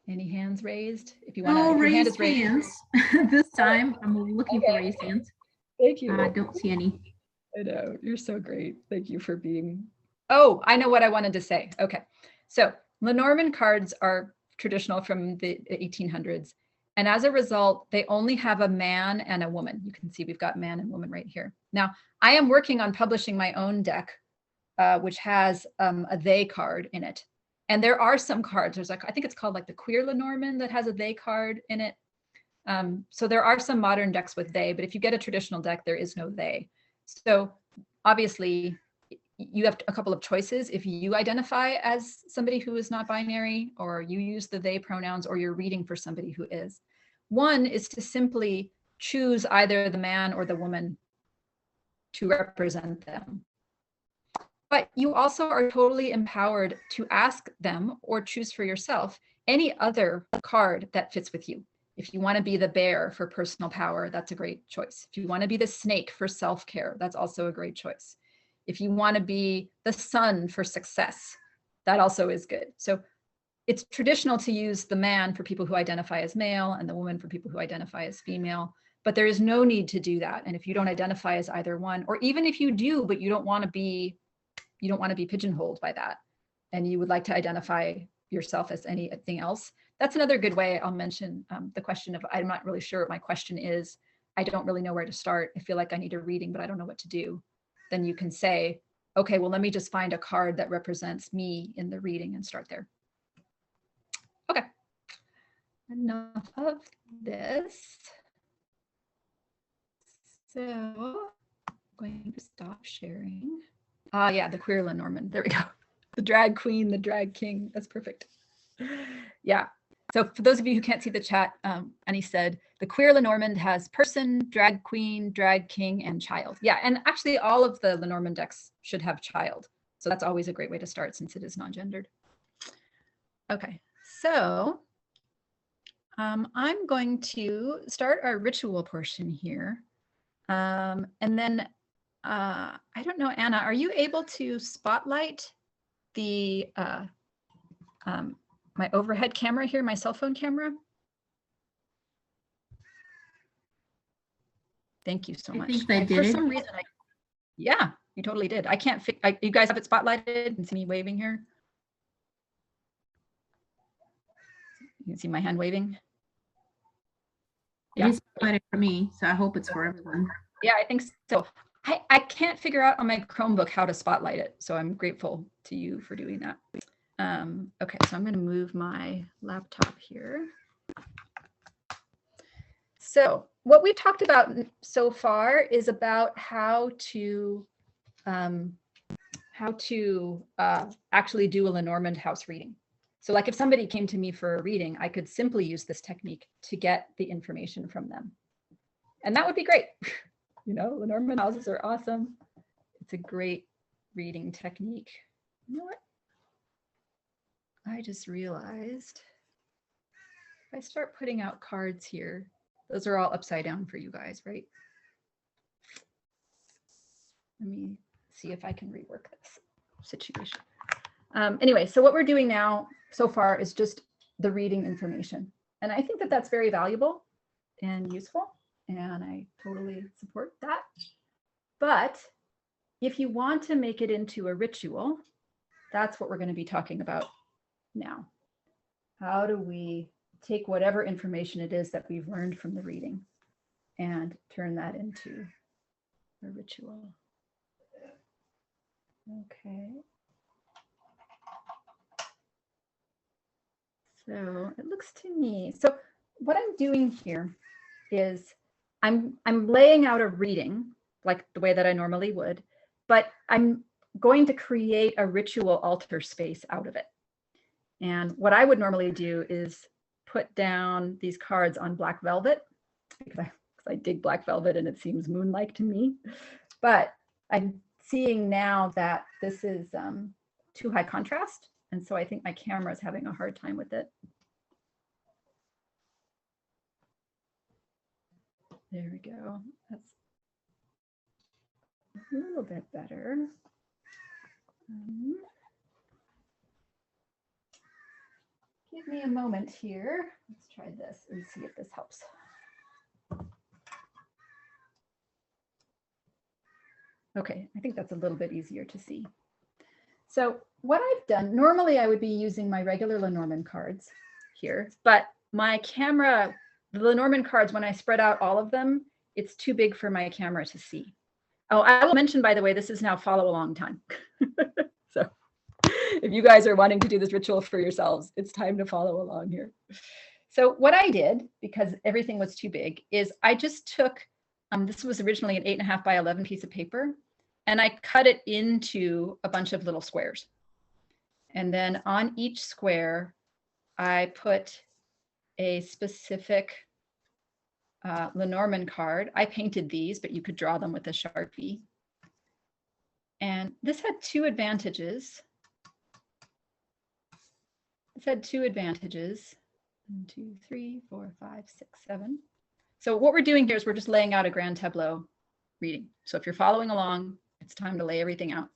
Any hands raised? If you want to, if your hand is raised. Hands. This time I'm looking for raised hands. Thank you. I don't see any. I know, you're so great. Thank you for being. Oh, I know what I wanted to say. Okay, so Lenormand cards are traditional from the 1800s. And as a result, they only have a man and a woman. You can see we've got man and woman right here. Now, I am working on publishing my own deck, which has a they card in it. And there are some cards, there's like, I think it's called like the Queer Lenormand that has a they card in it. So there are some modern decks with they, but if you get a traditional deck, there is no they. So obviously you have a couple of choices. If you identify as somebody who is not binary, or you use the they pronouns, or you're reading for somebody who is. One is to simply choose either the man or the woman to represent them. But you also are totally empowered to ask them or choose for yourself any other card that fits with you. If you want to be the bear for personal power, that's a great choice. If you want to be the snake for self-care, that's also a great choice. If you want to be the sun for success, that also is good. So it's traditional to use the man for people who identify as male and the woman for people who identify as female, but there is no need to do that. And if you don't identify as either one, or even if you do, but you don't want to be pigeonholed by that, and you would like to identify yourself as anything else, that's another good way. I'll mention the question of, I'm not really sure what my question is. I don't really know where to start. I feel like I need a reading, but I don't know what to do. then you can say, okay, well, let me just find a card that represents me in the reading and start there. Okay, enough of this. So I'm going to stop sharing. Yeah, the queer Lenormand. There we go. The drag queen, the drag king. That's perfect. Yeah. So for those of you who can't see the chat, Annie said, the queer Lenormand has person, drag queen, drag king, and child. Yeah, and actually all of the Lenormand decks should have child. So that's always a great way to start since it is non-gendered. Okay, so I'm going to start our ritual portion here. And then, I don't know, Anna, are you able to spotlight the my overhead camera here, my cell phone camera? Thank you so much. I think I did For it. some reason, yeah, you totally did. I can't you guys have it spotlighted and see me waving here? You can see my hand waving. It is spotlighted for me, so I hope it's for everyone. Yeah, I think so. I can't figure out on my Chromebook how to spotlight it, so I'm grateful to you for doing that. Okay, so I'm going to move my laptop here. So what we've talked about so far is about how to actually do a Lenormand house reading. So like if somebody came to me for a reading, I could simply use this technique to get the information from them. And that would be great. You know, Lenormand houses are awesome. It's a great reading technique. You know what? I just realized if I start putting out cards here, those are all upside down for you guys, right? Let me see if I can rework this situation. Anyway, so what we're doing now so far is just the reading information. And I think that that's very valuable and useful, and I totally support that. But if you want to make it into a ritual, that's what we're going to be talking about now. How do we take whatever information it is that we've learned from the reading and turn that into a ritual? Okay. So it looks to me, so what I'm doing here is I'm laying out a reading like the way that I normally would, but I'm going to create a ritual altar space out of it. And what I would normally do is put down these cards on black velvet because I dig black velvet and it seems moon-like to me. But I'm seeing now that this is too high contrast. And so I think my camera is having a hard time with it. There we go. That's a little bit better. Give me a moment here. Let's try this and see if this helps. Okay, I think that's a little bit easier to see. So what I've done, normally I would be using my regular Lenormand cards here, but my camera, the Lenormand cards, when I spread out all of them, it's too big for my camera to see. Oh, I will mention, by the way, this is now follow along time. So if you guys are wanting to do this ritual for yourselves, it's time to follow along here. So what I did, because everything was too big, is I just took, this was originally an 8.5 by 11 piece of paper, and I cut it into a bunch of little squares. And then on each square, I put a specific Lenormand card. I painted these, but you could draw them with a Sharpie. And this had two advantages. This had two advantages. 1, 2, 3, 4, 5, 6, 7. So what we're doing here is we're just laying out a grand tableau reading. So if you're following along, it's time to lay everything out.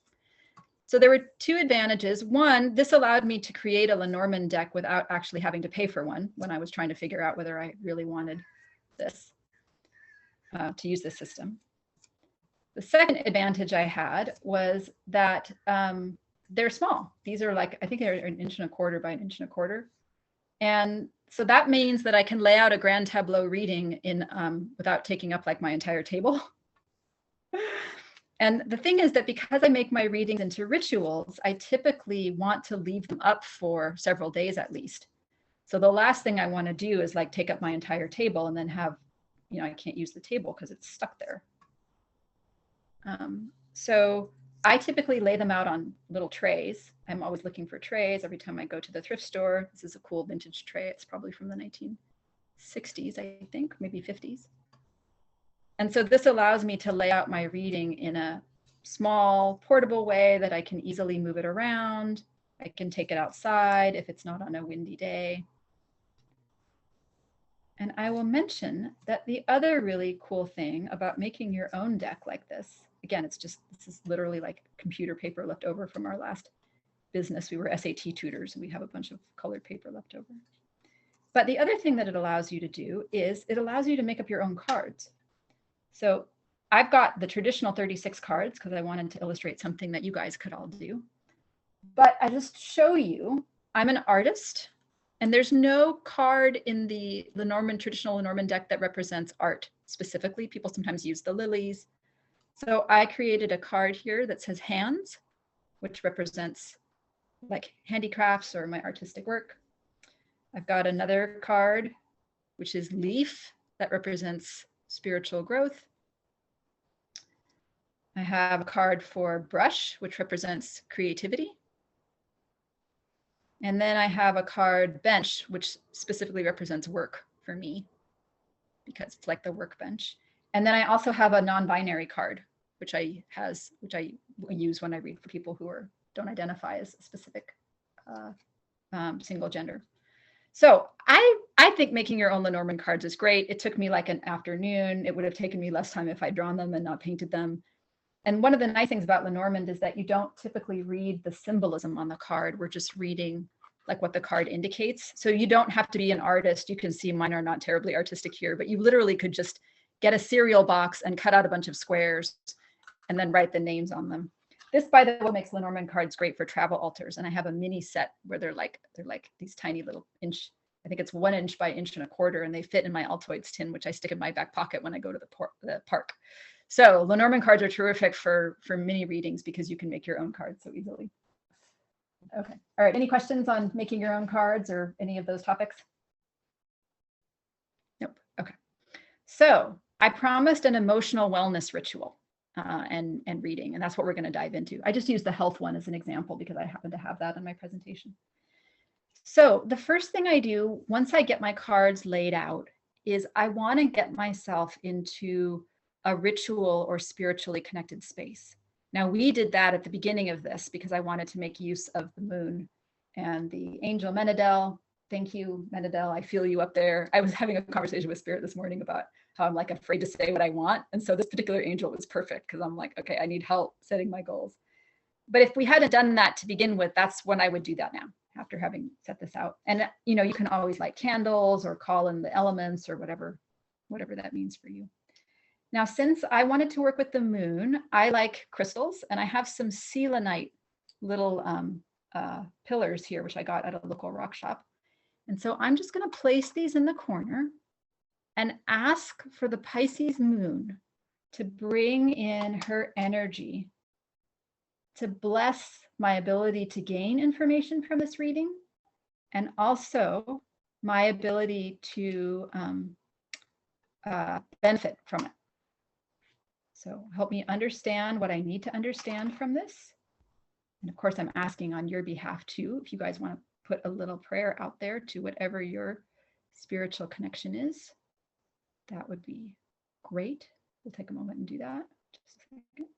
So there were two advantages. One, this allowed me to create a Lenormand deck without actually having to pay for one when I was trying to figure out whether I really wanted this, to use this system. The second advantage I had was that they're small. These are like, I think they're 1.25 inches by 1.25 inches. And so that means that I can lay out a grand tableau reading in without taking up like my entire table. And the thing is that because I make my readings into rituals, I typically want to leave them up for several days at least. So the last thing I want to do is like take up my entire table and then have, you know, I can't use the table because it's stuck there. So I typically lay them out on little trays. I'm always looking for trays every time I go to the thrift store. This is a cool vintage tray. It's probably from the 1960s, I think, maybe 50s. And so this allows me to lay out my reading in a small, portable way that I can easily move it around. I can take it outside if it's not on a windy day. And I will mention that the other really cool thing about making your own deck like this, again, this is literally like computer paper left over from our last business. We were SAT tutors and we have a bunch of colored paper left over. But the other thing that it allows you to do is it allows you to make up your own cards. So I've got the traditional 36 cards because I wanted to illustrate something that you guys could all do. But I just show you, I'm an artist. And there's no card in the Lenormand, traditional Lenormand deck that represents art specifically. People sometimes use the lilies. So I created a card here that says hands, which represents like handicrafts or my artistic work. I've got another card, which is leaf, that represents spiritual growth. I have a card for brush, which represents creativity. And then I have a card bench, which specifically represents work for me because it's like the workbench. And then I also have a non-binary card, which I use when I read for people who don't identify as a specific single gender. So I think making your own Lenormand cards is great. It took me like an afternoon. It would have taken me less time if I'd drawn them and not painted them. And one of the nice things about Lenormand is that you don't typically read the symbolism on the card. We're just reading like what the card indicates. So you don't have to be an artist. You can see mine are not terribly artistic here, but you literally could just get a cereal box and cut out a bunch of squares and then write the names on them. This, by the way, makes Lenormand cards great for travel altars. And I have a mini set where they're like these tiny little inch, I think it's 1 inch by 1 1/4 inch, and they fit in my Altoids tin, which I stick in my back pocket when I go to the park. So Lenormand cards are terrific for mini readings because you can make your own cards so easily. Okay. All right. Any questions on making your own cards or any of those topics? Nope. Okay. So I promised an emotional wellness ritual and reading, and that's what we're going to dive into. I just used the health one as an example because I happen to have that in my presentation. So the first thing I do once I get my cards laid out is I want to get myself into a ritual or spiritually connected space. Now, we did that at the beginning of this because I wanted to make use of the moon and the angel Menadel. Thank you, Menadel. I feel you up there. I was having a conversation with Spirit this morning about how I'm like afraid to say what I want. And so this particular angel was perfect because I'm like, okay, I need help setting my goals. But if we hadn't done that to begin with, that's when I would do that now after having set this out. And, you know, you can always light candles or call in the elements or whatever that means for you. Now, since I wanted to work with the moon, I like crystals, and I have some selenite little pillars here, which I got at a local rock shop. And so I'm just going to place these in the corner and ask for the Pisces moon to bring in her energy to bless my ability to gain information from this reading and also my ability to benefit from it. So help me understand what I need to understand from this. And of course, I'm asking on your behalf too, if you guys want to put a little prayer out there to whatever your spiritual connection is, that would be great. We'll take a moment and do that. Just a second.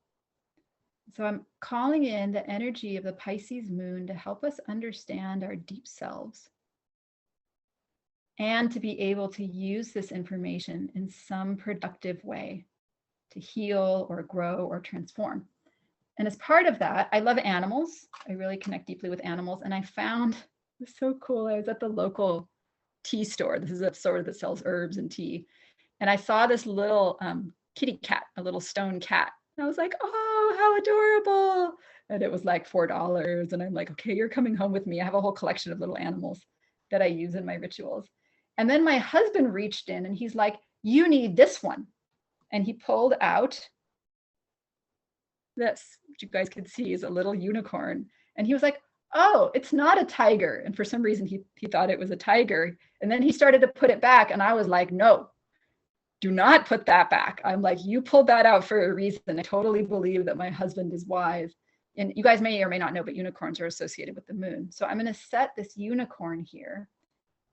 So I'm calling in the energy of the Pisces moon to help us understand our deep selves and to be able to use this information in some productive way to heal or grow or transform. And as part of that, I love animals. I really connect deeply with animals. And I found, it was so cool. I was at the local tea store. This is a store that sells herbs and tea. And I saw this little kitty cat, a little stone cat. And I was like, oh, how adorable. And it was like $4. And I'm like, okay, you're coming home with me. I have a whole collection of little animals that I use in my rituals. And then my husband reached in and he's like, you need this one. And he pulled out this, which you guys could see is a little unicorn. And he was like, oh, it's not a tiger. And for some reason, he thought it was a tiger. And then he started to put it back. And I was like, no, do not put that back. I'm like, you pulled that out for a reason. I totally believe that my husband is wise. And you guys may or may not know, but unicorns are associated with the moon. So I'm going to set this unicorn here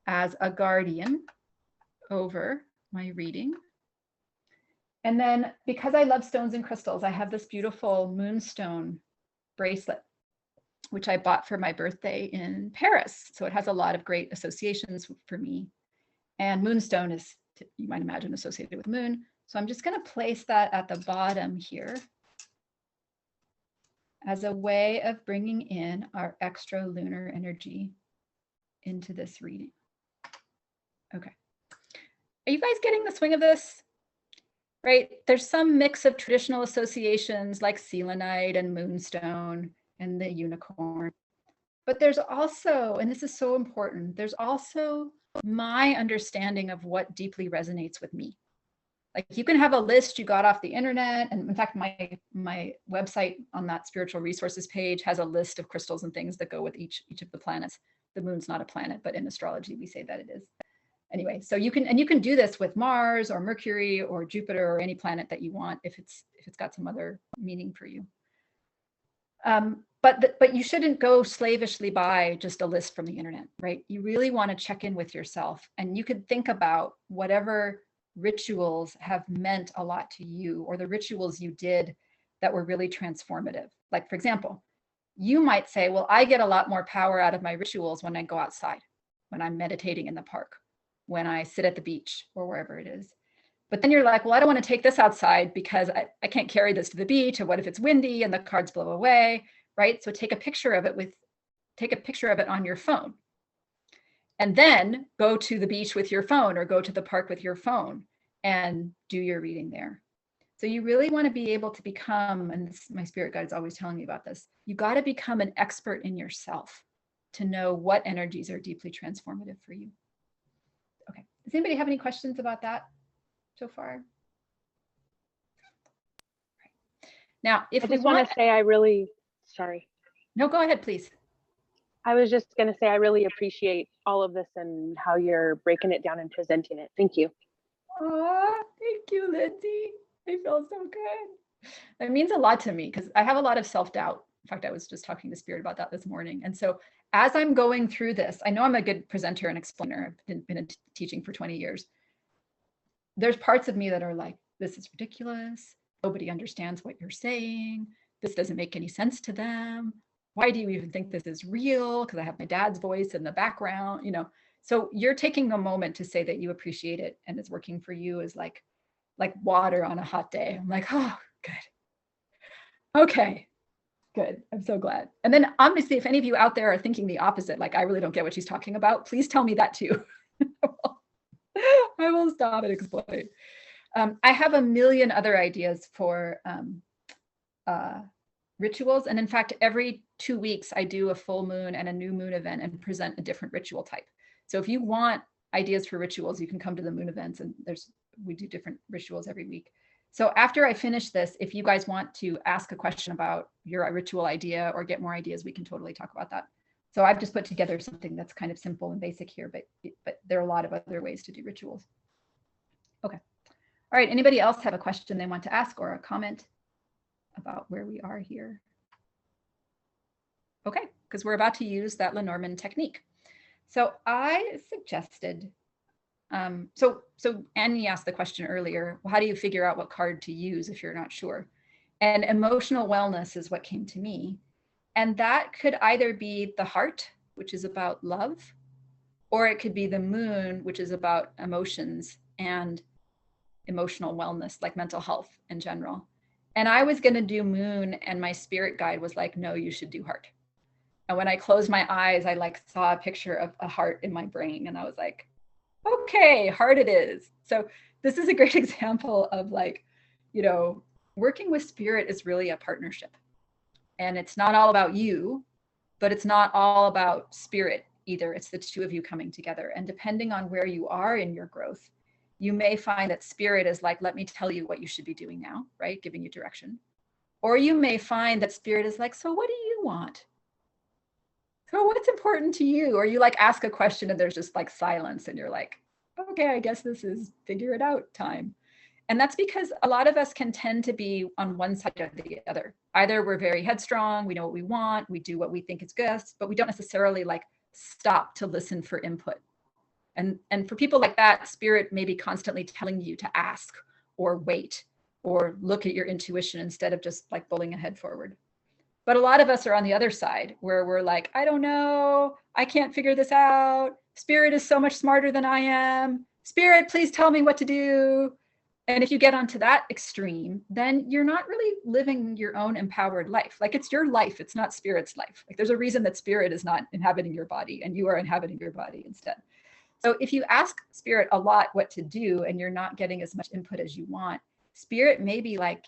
as a guardian over my reading. And then because I love stones and crystals, I have this beautiful moonstone bracelet, which I bought for my birthday in Paris. So it has a lot of great associations for me. And moonstone is, you might imagine, associated with moon. So I'm just going to place that at the bottom here as a way of bringing in our extra lunar energy into this reading. Okay. Are you guys getting the swing of this? Right? There's some mix of traditional associations like selenite and moonstone and the unicorn. But there's also, and this is so important, there's also my understanding of what deeply resonates with me. Like you can have a list you got off the internet. And in fact, my website on that spiritual resources page has a list of crystals and things that go with each of the planets. The moon's not a planet, but in astrology, we say that it is. Anyway, so you can do this with Mars or Mercury or Jupiter or any planet that you want if it's got some other meaning for you. But you shouldn't go slavishly by just a list from the internet, right? You really want to check in with yourself, and you could think about whatever rituals have meant a lot to you, or the rituals you did that were really transformative. Like, for example, you might say, well, I get a lot more power out of my rituals when I go outside, when I'm meditating in the park, when I sit at the beach or wherever it is. But then you're like, well, I don't want to take this outside because I can't carry this to the beach. Or what if it's windy and the cards blow away, right? So take a picture of it on your phone. And then go to the beach with your phone or go to the park with your phone and do your reading there. So you really want to be able to become, and this, my spirit guide is always telling me about this, you got to become an expert in yourself to know what energies are deeply transformative for you. Okay, does anybody have any questions about that so far? Now, if I just want to say sorry. No, go ahead, please. I was just going to say I really appreciate all of this and how you're breaking it down and presenting it. Thank you. Oh, thank you, Lindsay. I feel so good. That means a lot to me because I have a lot of self-doubt. In fact, I was just talking to Spirit about that this morning. And so as I'm going through this, I know I'm a good presenter and explainer. I've been teaching for 20 years. There's parts of me that are like, this is ridiculous. Nobody understands what you're saying. This doesn't make any sense to them. Why do you even think this is real? Because I have my dad's voice in the background, you know. So you're taking a moment to say that you appreciate it and it's working for you is like water on a hot day. I'm like, oh, good. Okay, good. I'm so glad. And then obviously, if any of you out there are thinking the opposite, like I really don't get what she's talking about, please tell me that too. I will stop and explain. I have a million other ideas for rituals. And in fact, every 2 weeks, I do a full moon and a new moon event and present a different ritual type. So if you want ideas for rituals, you can come to the moon events and we do different rituals every week. So after I finish this, if you guys want to ask a question about your ritual idea or get more ideas, we can totally talk about that. So I've just put together something that's kind of simple and basic here, but there are a lot of other ways to do rituals. Okay. All right, anybody else have a question they want to ask or a comment about where we are here? Okay, because we're about to use that Lenormand technique. So I suggested, so Annie asked the question earlier, well, how do you figure out what card to use if you're not sure? And emotional wellness is what came to me. And that could either be the heart, which is about love, or it could be the moon, which is about emotions and emotional wellness, like mental health in general. And I was going to do moon, and my spirit guide was like, no, you should do heart. And when I closed my eyes, I like saw a picture of a heart in my brain. And I was like, okay, heart it is. So this is a great example of like, you know, working with spirit is really a partnership. And it's not all about you, but it's not all about spirit either. It's the two of you coming together. And depending on where you are in your growth, you may find that spirit is like, let me tell you what you should be doing now, right? Giving you direction. Or you may find that spirit is like, so what do you want? So what's important to you? Or you like ask a question and there's just like silence and you're like, okay, I guess this is figure it out time. And that's because a lot of us can tend to be on one side or the other. Either we're very headstrong, we know what we want, we do what we think is best, but we don't necessarily like stop to listen for input. And for people like that, spirit may be constantly telling you to ask or wait or look at your intuition instead of just like bowling ahead forward. But a lot of us are on the other side where we're like, I don't know, I can't figure this out. Spirit is so much smarter than I am. Spirit, please tell me what to do. And if you get onto that extreme, then you're not really living your own empowered life. Like it's your life, it's not spirit's life. Like there's a reason that spirit is not inhabiting your body and you are inhabiting your body instead. So if you ask spirit a lot what to do and you're not getting as much input as you want, spirit may be like,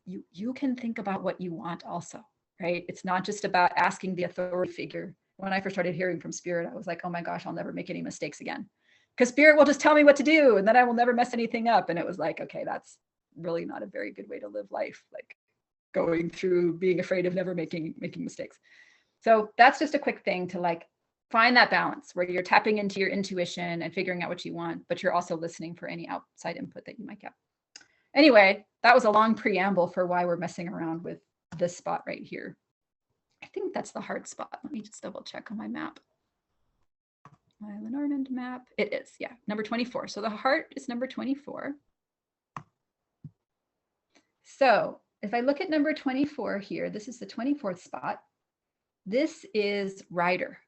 you can think about what you want also, right? It's not just about asking the authority figure. When I first started hearing from spirit, I was like, oh my gosh, I'll never make any mistakes again. Because spirit will just tell me what to do and then I will never mess anything up. And it was like, okay, that's really not a very good way to live life, like going through being afraid of never making mistakes. So that's just a quick thing to like find that balance where you're tapping into your intuition and figuring out what you want, but you're also listening for any outside input that you might get. Anyway, that was a long preamble for why we're messing around with this spot right here. I think that's the heart spot. Let me just double check on my map. My Lenormand map. It is, yeah, number 24. So the heart is number 24. So if I look at number 24 here, this is the 24th spot. This is rider.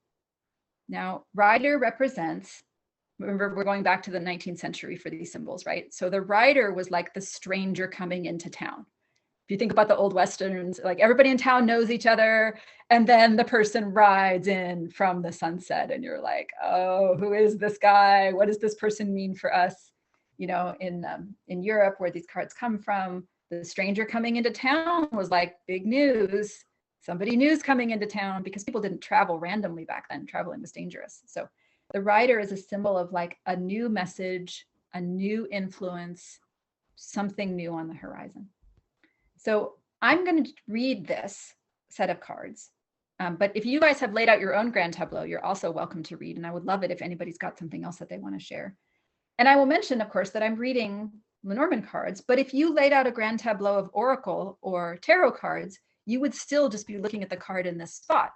Now, rider represents, remember, we're going back to the 19th century for these symbols, right? So the rider was like the stranger coming into town. If you think about the old Westerns, like everybody in town knows each other, and then the person rides in from the sunset, and you're like, oh, who is this guy? What does this person mean for us? You know, in Europe, where these cards come from, the stranger coming into town was like big news. Somebody new's coming into town because people didn't travel randomly back then. Traveling was dangerous. So the rider is a symbol of like a new message, a new influence, something new on the horizon. So I'm going to read this set of cards. But if you guys have laid out your own grand tableau, you're also welcome to read. And I would love it if anybody's got something else that they want to share. And I will mention, of course, that I'm reading Lenormand cards. But if you laid out a grand tableau of oracle or tarot cards, you would still just be looking at the card in this spot.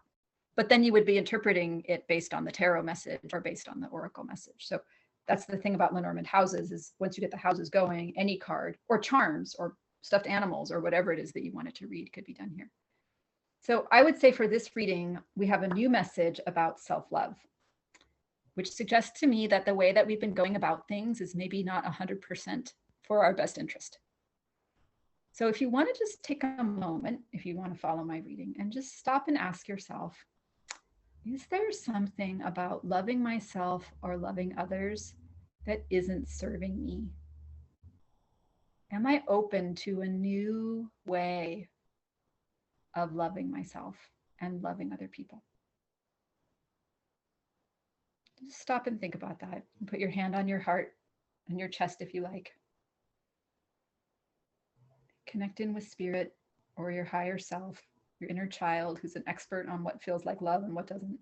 But then you would be interpreting it based on the tarot message or based on the oracle message. So that's the thing about Lenormand houses is once you get the houses going, any card or charms or stuffed animals or whatever it is that you wanted to read could be done here. So I would say for this reading, we have a new message about self-love, which suggests to me that the way that we've been going about things is maybe not 100% for our best interest. So if you want to just take a moment, if you want to follow my reading, and just stop and ask yourself, is there something about loving myself or loving others that isn't serving me? Am I open to a new way of loving myself and loving other people? Just stop and think about that. And put your hand on your heart and your chest if you like. Connect in with spirit or your higher self, your inner child who's an expert on what feels like love and what doesn't.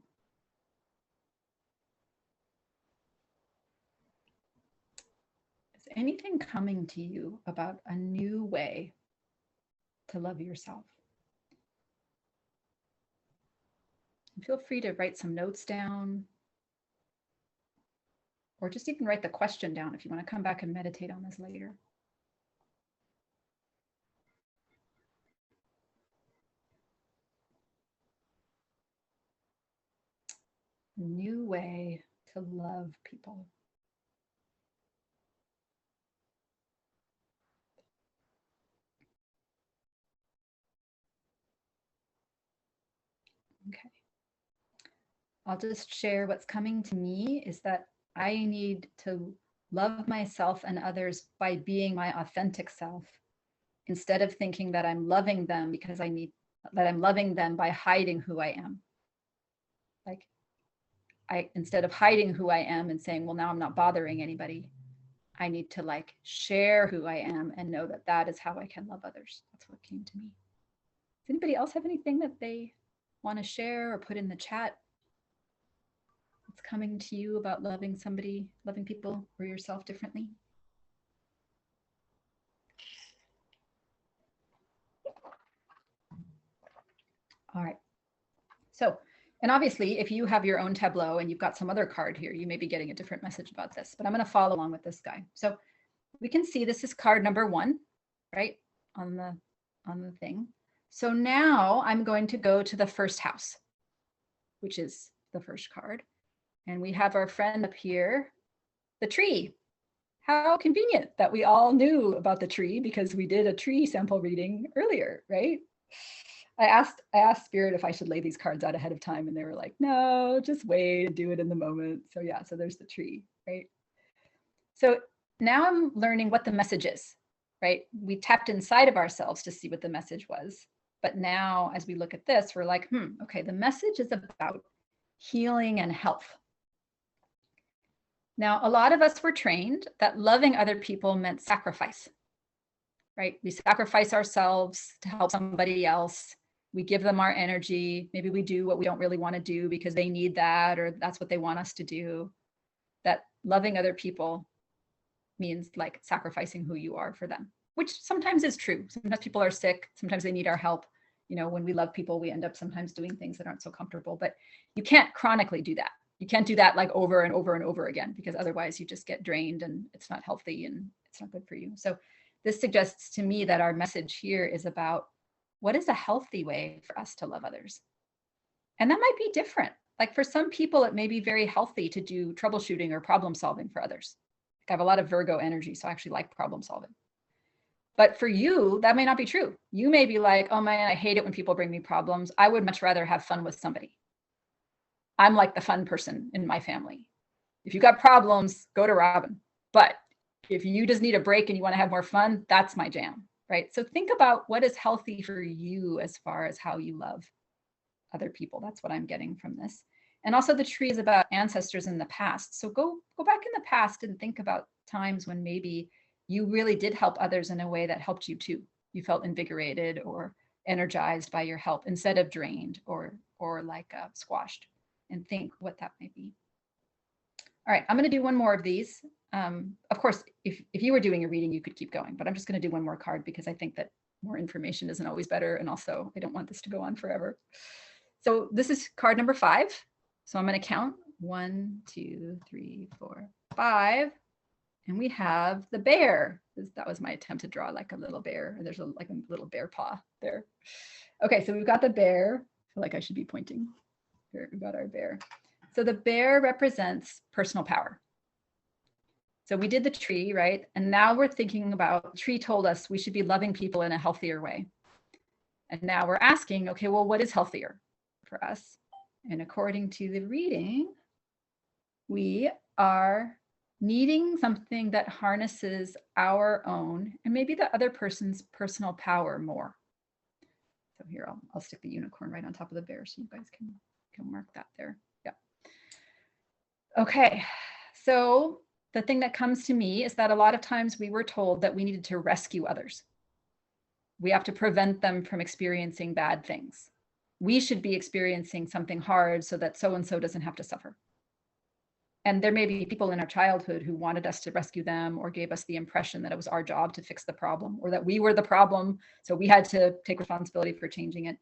Is anything coming to you about a new way to love yourself? And feel free to write some notes down or just even write the question down if you want to come back and meditate on this later. A new way to love people. Okay. I'll just share what's coming to me is that I need to love myself and others by being my authentic self instead of thinking that I'm loving them because I'm loving them by hiding who I am. Like instead of hiding who I am and saying, well, now I'm not bothering anybody, I need to like share who I am and know that that is how I can love others. That's what came to me. Does anybody else have anything that they want to share or put in the chat? What's coming to you about loving somebody, loving people or yourself differently? All right. So, and obviously, if you have your own tableau and you've got some other card here, you may be getting a different message about this, but I'm going to follow along with this guy. So we can see this is card number 1, right, on the thing. So now I'm going to go to the first house, which is the first card. And we have our friend up here, the tree. How convenient that we all knew about the tree because we did a tree sample reading earlier, right? I asked Spirit if I should lay these cards out ahead of time, and they were like, no, just wait, do it in the moment. So yeah, so there's the tree, right? So now I'm learning what the message is, right? We tapped inside of ourselves to see what the message was. But now as we look at this, we're like, okay, the message is about healing and health. Now, a lot of us were trained that loving other people meant sacrifice, right? We sacrifice ourselves to help somebody else. We give them our energy. Maybe we do what we don't really want to do because they need that, or that's what they want us to do. That loving other people means like sacrificing who you are for them, which sometimes is true. Sometimes people are sick. Sometimes they need our help. You know, when we love people, we end up sometimes doing things that aren't so comfortable, but you can't chronically do that. You can't do that like over and over and over again, because otherwise you just get drained and it's not healthy and it's not good for you. So this suggests to me that our message here is about what is a healthy way for us to love others. And that might be different. Like for some people, it may be very healthy to do troubleshooting or problem solving for others. I have a lot of Virgo energy, so I actually like problem solving. But for you, that may not be true. You may be like, oh man, I hate it when people bring me problems. I would much rather have fun with somebody. I'm like the fun person in my family. If you got problems, go to Robin. But if you just need a break and you want to have more fun, that's my jam, right? So think about what is healthy for you as far as how you love other people. That's what I'm getting from this. And also the tree is about ancestors in the past. So go back in the past and think about times when maybe you really did help others in a way that helped you too. You felt invigorated or energized by your help instead of drained or like squashed, and think what that might be. All right, I'm going to do one more of these. Of course, if you were doing a reading, you could keep going, but I'm just going to do one more card because I think that more information isn't always better. And also, I don't want this to go on forever. So this is card number 5. So I'm going to count 1, 2, 3, 4, 5. And we have the bear. That was my attempt to draw like a little bear. There's like a little bear paw there. Okay, so we've got the bear. I feel like I should be pointing. Here, we've got our bear. So the bear represents personal power. So we did the tree, right? And now we're thinking about, the tree told us we should be loving people in a healthier way. And now we're asking, okay, well, what is healthier for us? And according to the reading, we are needing something that harnesses our own and maybe the other person's personal power more. So here, I'll stick the unicorn right on top of the bear so you guys can mark that there. Yeah. Okay, so the thing that comes to me is that a lot of times we were told that we needed to rescue others. We have to prevent them from experiencing bad things. We should be experiencing something hard so that so-and-so doesn't have to suffer. And there may be people in our childhood who wanted us to rescue them or gave us the impression that it was our job to fix the problem or that we were the problem, so we had to take responsibility for changing it.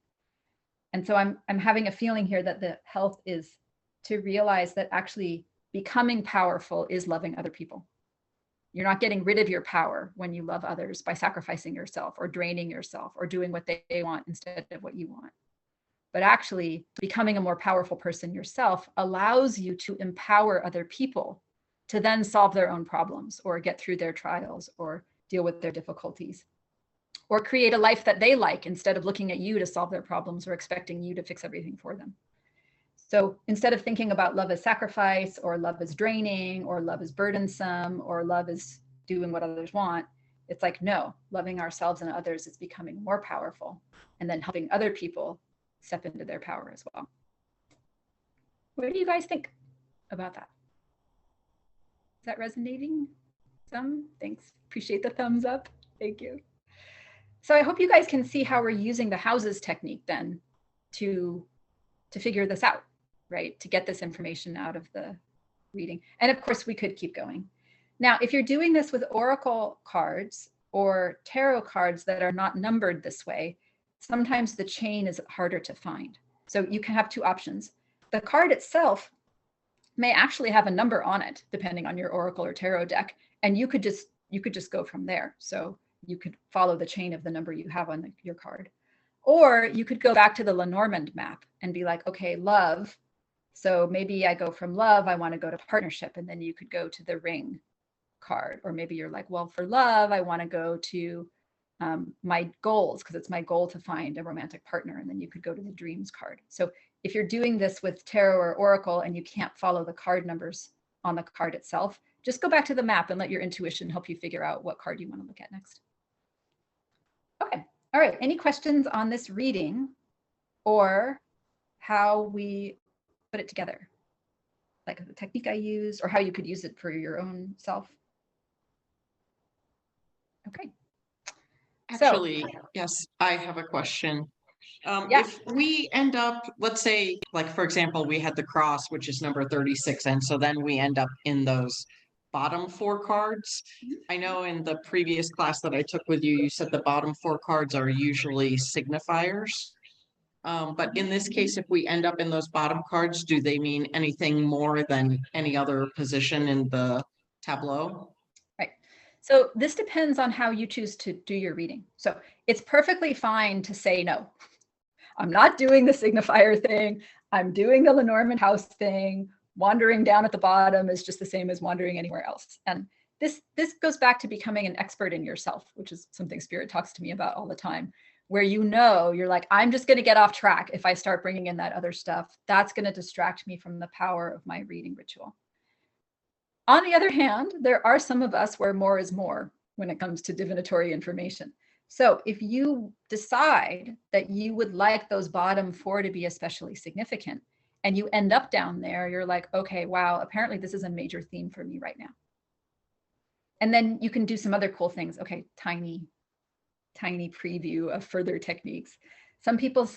And so I'm having a feeling here that the health is to realize that actually becoming powerful is loving other people. You're not getting rid of your power when you love others by sacrificing yourself or draining yourself or doing what they want instead of what you want. But actually becoming a more powerful person yourself allows you to empower other people to then solve their own problems or get through their trials or deal with their difficulties or create a life that they like instead of looking at you to solve their problems or expecting you to fix everything for them. So instead of thinking about love as sacrifice or love as draining or love as burdensome or love as doing what others want, it's like, no, loving ourselves and others is becoming more powerful and then helping other people step into their power as well. What do you guys think about that? Is that resonating? Some? Thanks. Appreciate the thumbs up. Thank you. So I hope you guys can see how we're using the houses technique then to figure this out, right? To get this information out of the reading. And of course, we could keep going. Now, if you're doing this with oracle cards or tarot cards that are not numbered this way, sometimes the chain is harder to find. So you can have two options. The card itself may actually have a number on it, depending on your oracle or tarot deck, and you could just go from there. So you could follow the chain of the number you have on your card. Or you could go back to the Lenormand map and be like, okay, love. So maybe I go from love, I want to go to partnership, and then you could go to the ring card. Or maybe you're like, well, for love, I want to go to my goals, because it's my goal to find a romantic partner, and then you could go to the dreams card. So if you're doing this with tarot or oracle and you can't follow the card numbers on the card itself, just go back to the map and let your intuition help you figure out what card you want to look at next. Okay, all right, any questions on this reading or how we put it together? Like the technique I used or how you could use it for your own self? Okay. Actually, yes, I have a question. Yeah. If we end up, let's say, like, for example, we had the cross, which is number 36. And so then we end up in those bottom four cards. I know in the previous class that I took with you, you said the bottom four cards are usually signifiers. But in this case, if we end up in those bottom cards, do they mean anything more than any other position in the tableau? Right. So this depends on how you choose to do your reading. So it's perfectly fine to say no. I'm not doing the signifier thing. I'm doing the Lenormand house thing. Wandering down at the bottom is just the same as wandering anywhere else. And this goes back to becoming an expert in yourself, which is something Spirit talks to me about all the time, where you're like, I'm just going to get off track if I start bringing in that other stuff. That's going to distract me from the power of my reading ritual. On the other hand, there are some of us where more is more when it comes to divinatory information. So if you decide that you would like those bottom four to be especially significant, and you end up down there, you're like, okay, wow, apparently this is a major theme for me right now. And then you can do some other cool things. Okay, tiny preview of further techniques. Some people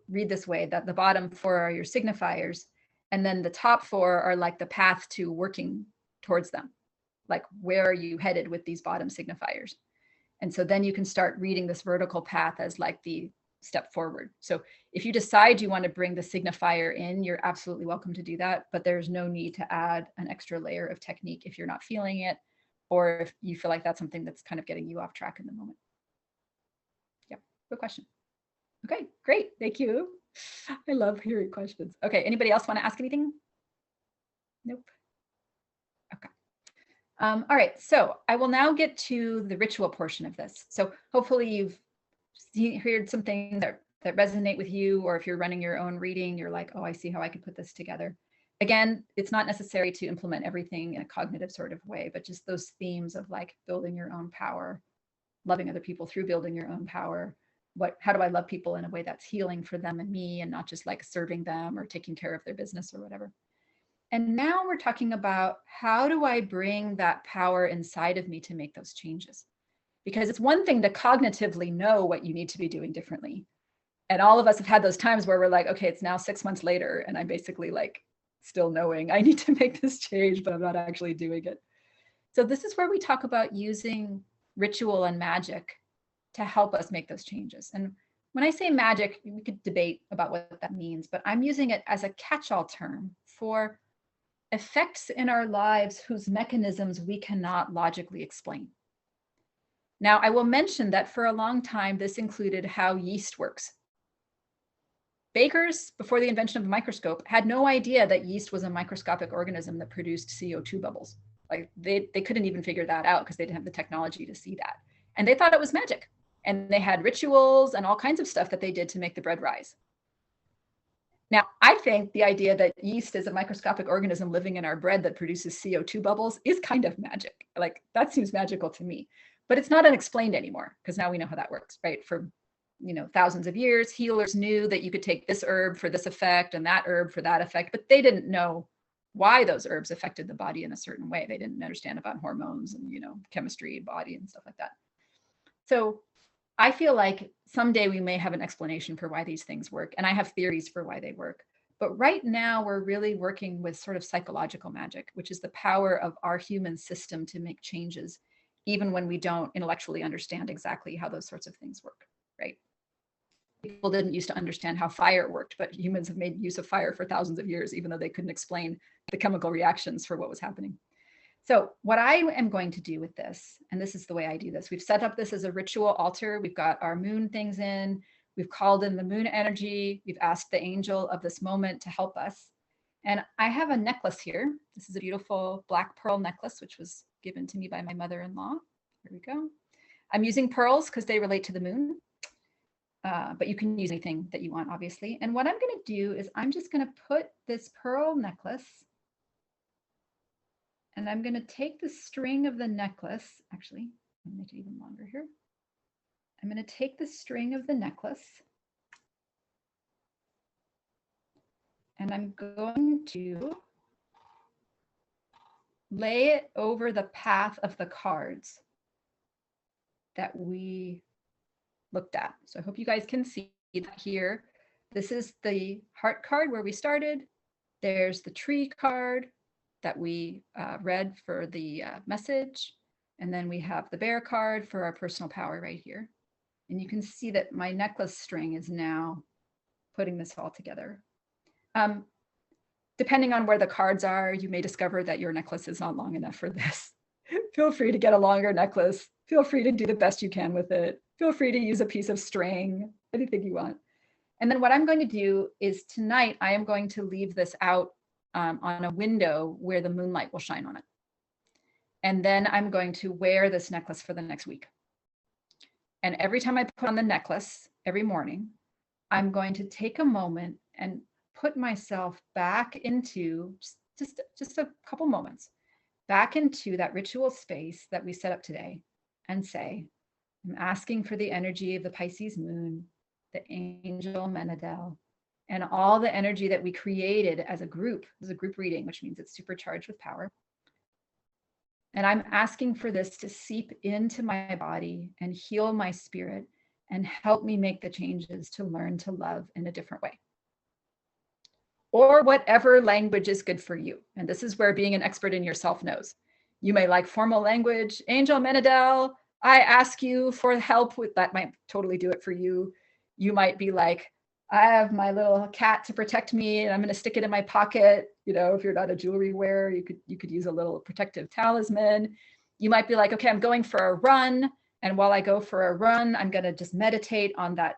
read this way, that the bottom four are your signifiers, and then the top four are like the path to working towards them. Like, where are you headed with these bottom signifiers? And so then you can start reading this vertical path as like the step forward. So if you decide you want to bring the signifier in, you're absolutely welcome to do that, but there's no need to add an extra layer of technique if you're not feeling it, or if you feel like that's something that's kind of getting you off track in the moment. Yeah, good question. Okay, great, thank you. I love hearing questions. Okay, anybody else want to ask anything? Nope. Okay. All right, so I will now get to the ritual portion of this. So hopefully you've heard some things that resonate with you, or if you're running your own reading, you're like, oh, I see how I could put this together. Again, it's not necessary to implement everything in a cognitive sort of way, but just those themes of like building your own power, loving other people through building your own power. How do I love people in a way that's healing for them and me, and not just like serving them or taking care of their business or whatever. And now we're talking about, how do I bring that power inside of me to make those changes? Because it's one thing to cognitively know what you need to be doing differently. And all of us have had those times where we're like, okay, it's now 6 months later, and I'm basically like still knowing I need to make this change, but I'm not actually doing it. So this is where we talk about using ritual and magic to help us make those changes. And when I say magic, we could debate about what that means, but I'm using it as a catch-all term for effects in our lives whose mechanisms we cannot logically explain. Now, I will mention that for a long time, this included how yeast works. Bakers, before the invention of the microscope, had no idea that yeast was a microscopic organism that produced CO2 bubbles. Like they couldn't even figure that out because they didn't have the technology to see that. And they thought it was magic. And they had rituals and all kinds of stuff that they did to make the bread rise. Now, I think the idea that yeast is a microscopic organism living in our bread that produces CO2 bubbles is kind of magic. Like, that seems magical to me, but it's not unexplained anymore, because now we know how that works, right? For thousands of years, healers knew that you could take this herb for this effect and that herb for that effect, but they didn't know why those herbs affected the body in a certain way. They didn't understand about hormones and chemistry, body and stuff like that. So I feel like someday we may have an explanation for why these things work, and I have theories for why they work. But right now, we're really working with sort of psychological magic, which is the power of our human system to make changes, even when we don't intellectually understand exactly how those sorts of things work, right? People didn't used to understand how fire worked, but humans have made use of fire for thousands of years, even though they couldn't explain the chemical reactions for what was happening. So what I am going to do with this, and this is the way I do this, we've set up this as a ritual altar. We've got our moon things in, we've called in the moon energy. We've asked the angel of this moment to help us. And I have a necklace here. This is a beautiful black pearl necklace, which was given to me by my mother-in-law. Here we go. I'm using pearls because they relate to the moon, but you can use anything that you want, obviously. And what I'm going to do is I'm just going to put this pearl necklace, and I'm going to take the string of the necklace. Actually, I'll make it even longer here. I'm going to take the string of the necklace, and I'm going to lay it over the path of the cards that we looked at. So I hope you guys can see that here. This is the heart card where we started. There's the tree card that we read for the message. And then we have the bear card for our personal power right here. And you can see that my necklace string is now putting this all together. Depending on where the cards are, you may discover that your necklace is not long enough for this. Feel free to get a longer necklace. Feel free to do the best you can with it. Feel free to use a piece of string, anything you want. And then what I'm going to do is tonight, I am going to leave this out on a window where the moonlight will shine on it. And then I'm going to wear this necklace for the next week. And every time I put on the necklace, every morning, I'm going to take a moment and put myself back into just a couple moments, back into that ritual space that we set up today and say, I'm asking for the energy of the Pisces moon, the angel Menadel, and all the energy that we created as a group. This is a group reading, which means it's supercharged with power. And I'm asking for this to seep into my body and heal my spirit and help me make the changes to learn to love in a different way. Or whatever language is good for you. And this is where being an expert in yourself knows. You may like formal language. Angel Menadel, I ask you for help with that. Might totally do it for you. You might be like, I have my little cat to protect me and I'm going to stick it in my pocket. You know, if you're not a jewelry wearer, you could use a little protective talisman. You might be like, okay, I'm going for a run. And while I go for a run, I'm going to just meditate on that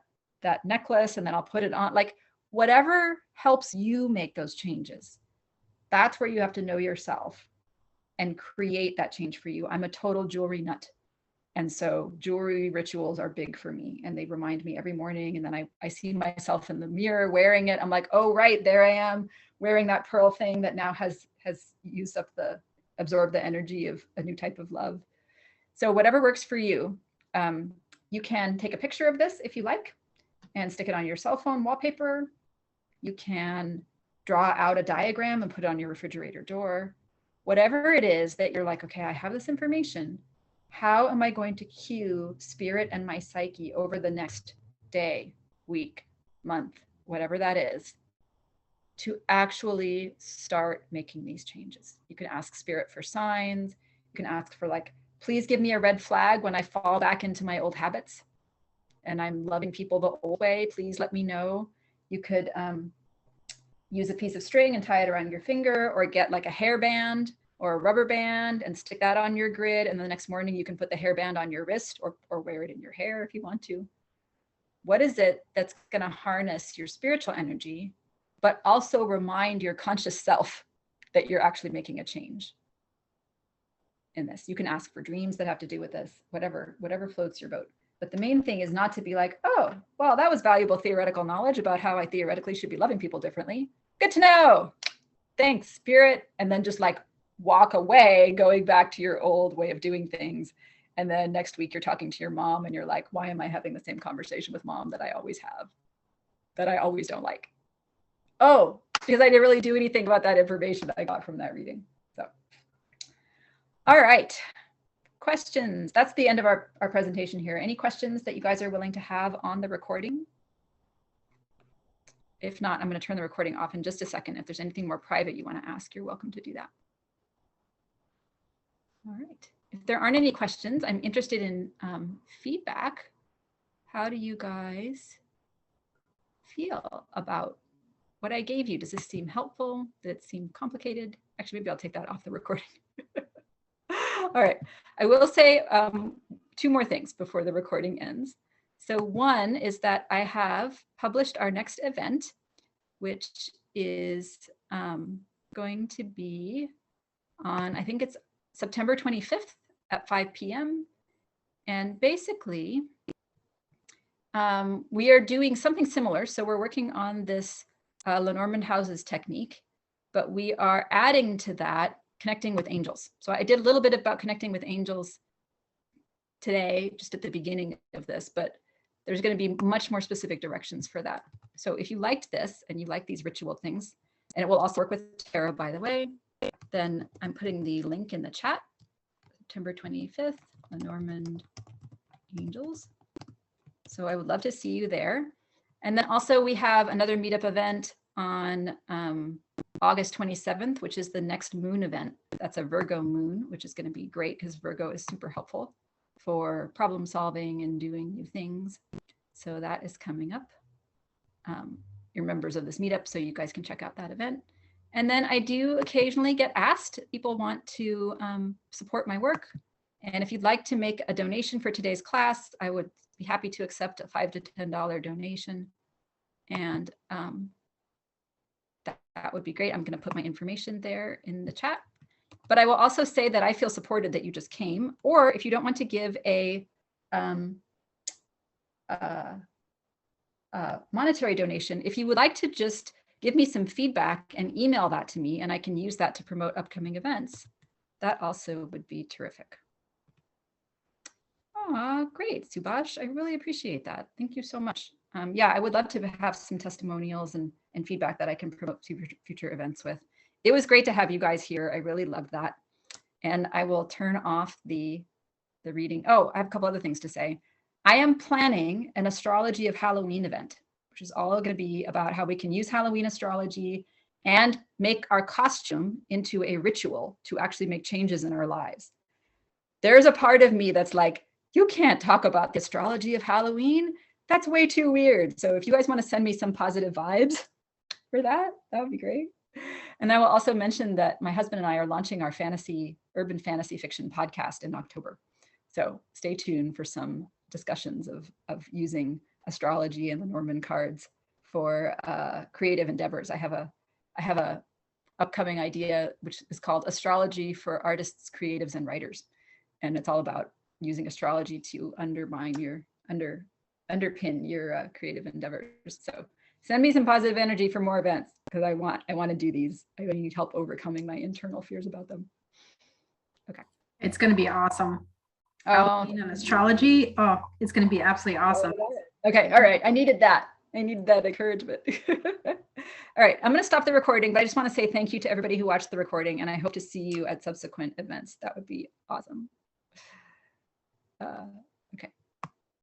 necklace and then I'll put it on. Like whatever helps you make those changes. That's where you have to know yourself and create that change for you. I'm a total jewelry nut. And so jewelry rituals are big for me and they remind me every morning. And then I see myself in the mirror wearing it. I'm like, oh, right, there I am wearing that pearl thing that now has absorbed the energy of a new type of love. So whatever works for you, you can take a picture of this if you like and stick it on your cell phone wallpaper. You can draw out a diagram and put it on your refrigerator door. Whatever it is that you're like, okay, I have this information. How am I going to cue spirit and my psyche over the next day, week, month, whatever that is, to actually start making these changes? You can ask spirit for signs. You can ask for like, please give me a red flag when I fall back into my old habits and I'm loving people the old way. Please let me know. You could use a piece of string and tie it around your finger or get like a hairband or a rubber band and stick that on your grid. And the next morning you can put the hairband on your wrist or wear it in your hair if you want to. What is it that's going to harness your spiritual energy, but also remind your conscious self that you're actually making a change in this? You can ask for dreams that have to do with this, whatever floats your boat. But the main thing is not to be like, oh, well, that was valuable theoretical knowledge about how I theoretically should be loving people differently. Good to know. Thanks, spirit. And then just like walk away, going back to your old way of doing things. And then next week you're talking to your mom and you're like, why am I having the same conversation with mom that I always have, that I always don't like? Oh, because I didn't really do anything about that information that I got from that reading. So, all right. questions? That's the end of our presentation here. Any questions that you guys are willing to have on the recording? If not, I'm going to turn the recording off in just a second. If there's anything more private you want to ask, you're welcome to do that. All right. If there aren't any questions, I'm interested in feedback. How do you guys feel about what I gave you? Does this seem helpful? Did it seem complicated? Actually, maybe I'll take that off the recording. All right. I will say two more things before the recording ends. So one is that I have published our next event, which is going to be on, I think it's September 25th at 5 p.m. And basically, we are doing something similar. So we're working on this Lenormand houses technique, but we are adding to that connecting with angels. So I did a little bit about connecting with angels today, just at the beginning of this, but there's going to be much more specific directions for that. So if you liked this and you like these ritual things, and it will also work with tarot, by the way, then I'm putting the link in the chat. September 25th, Lenormand Angels. So I would love to see you there. And then also we have another meetup event on August 27th, which is the next moon event. That's a Virgo moon, which is going to be great because Virgo is super helpful for problem solving and doing new things. So that is coming up. You're members of this meetup, so you guys can check out that event. And then I do occasionally get asked, people want to support my work. And if you'd like to make a donation for today's class, I would be happy to accept a $5 to $10 donation. And that would be great. I'm going to put my information there in the chat. But I will also say that I feel supported that you just came. Or if you don't want to give a monetary donation, if you would like to just give me some feedback and email that to me, and I can use that to promote upcoming events, that also would be terrific. Oh, great, Subhash. I really appreciate that. Thank you so much. Yeah, I would love to have some testimonials and feedback that I can promote to future events with. It was great to have you guys here. I really loved that. And I will turn off the reading. Oh, I have a couple other things to say. I am planning an astrology of Halloween event, which is all going to be about how we can use Halloween astrology and make our costume into a ritual to actually make changes in our lives. There's a part of me that's like, you can't talk about the astrology of Halloween. That's way too weird. So if you guys want to send me some positive vibes for that, that would be great. And I will also mention that my husband and I are launching our urban fantasy fiction podcast in October. So stay tuned for some discussions of using astrology and Lenormand cards for creative endeavors. I have a upcoming idea which is called Astrology for Artists, Creatives, and Writers, and it's all about using astrology to underpin your creative endeavors. So send me some positive energy for more events because I want to do these. I need help overcoming my internal fears about them. Okay. It's going to be awesome. Oh, Halloween and astrology. Oh, it's going to be absolutely awesome. Okay. All right. I needed that encouragement. All right. I'm going to stop the recording, but I just want to say thank you to everybody who watched the recording, and I hope to see you at subsequent events. That would be awesome. Okay.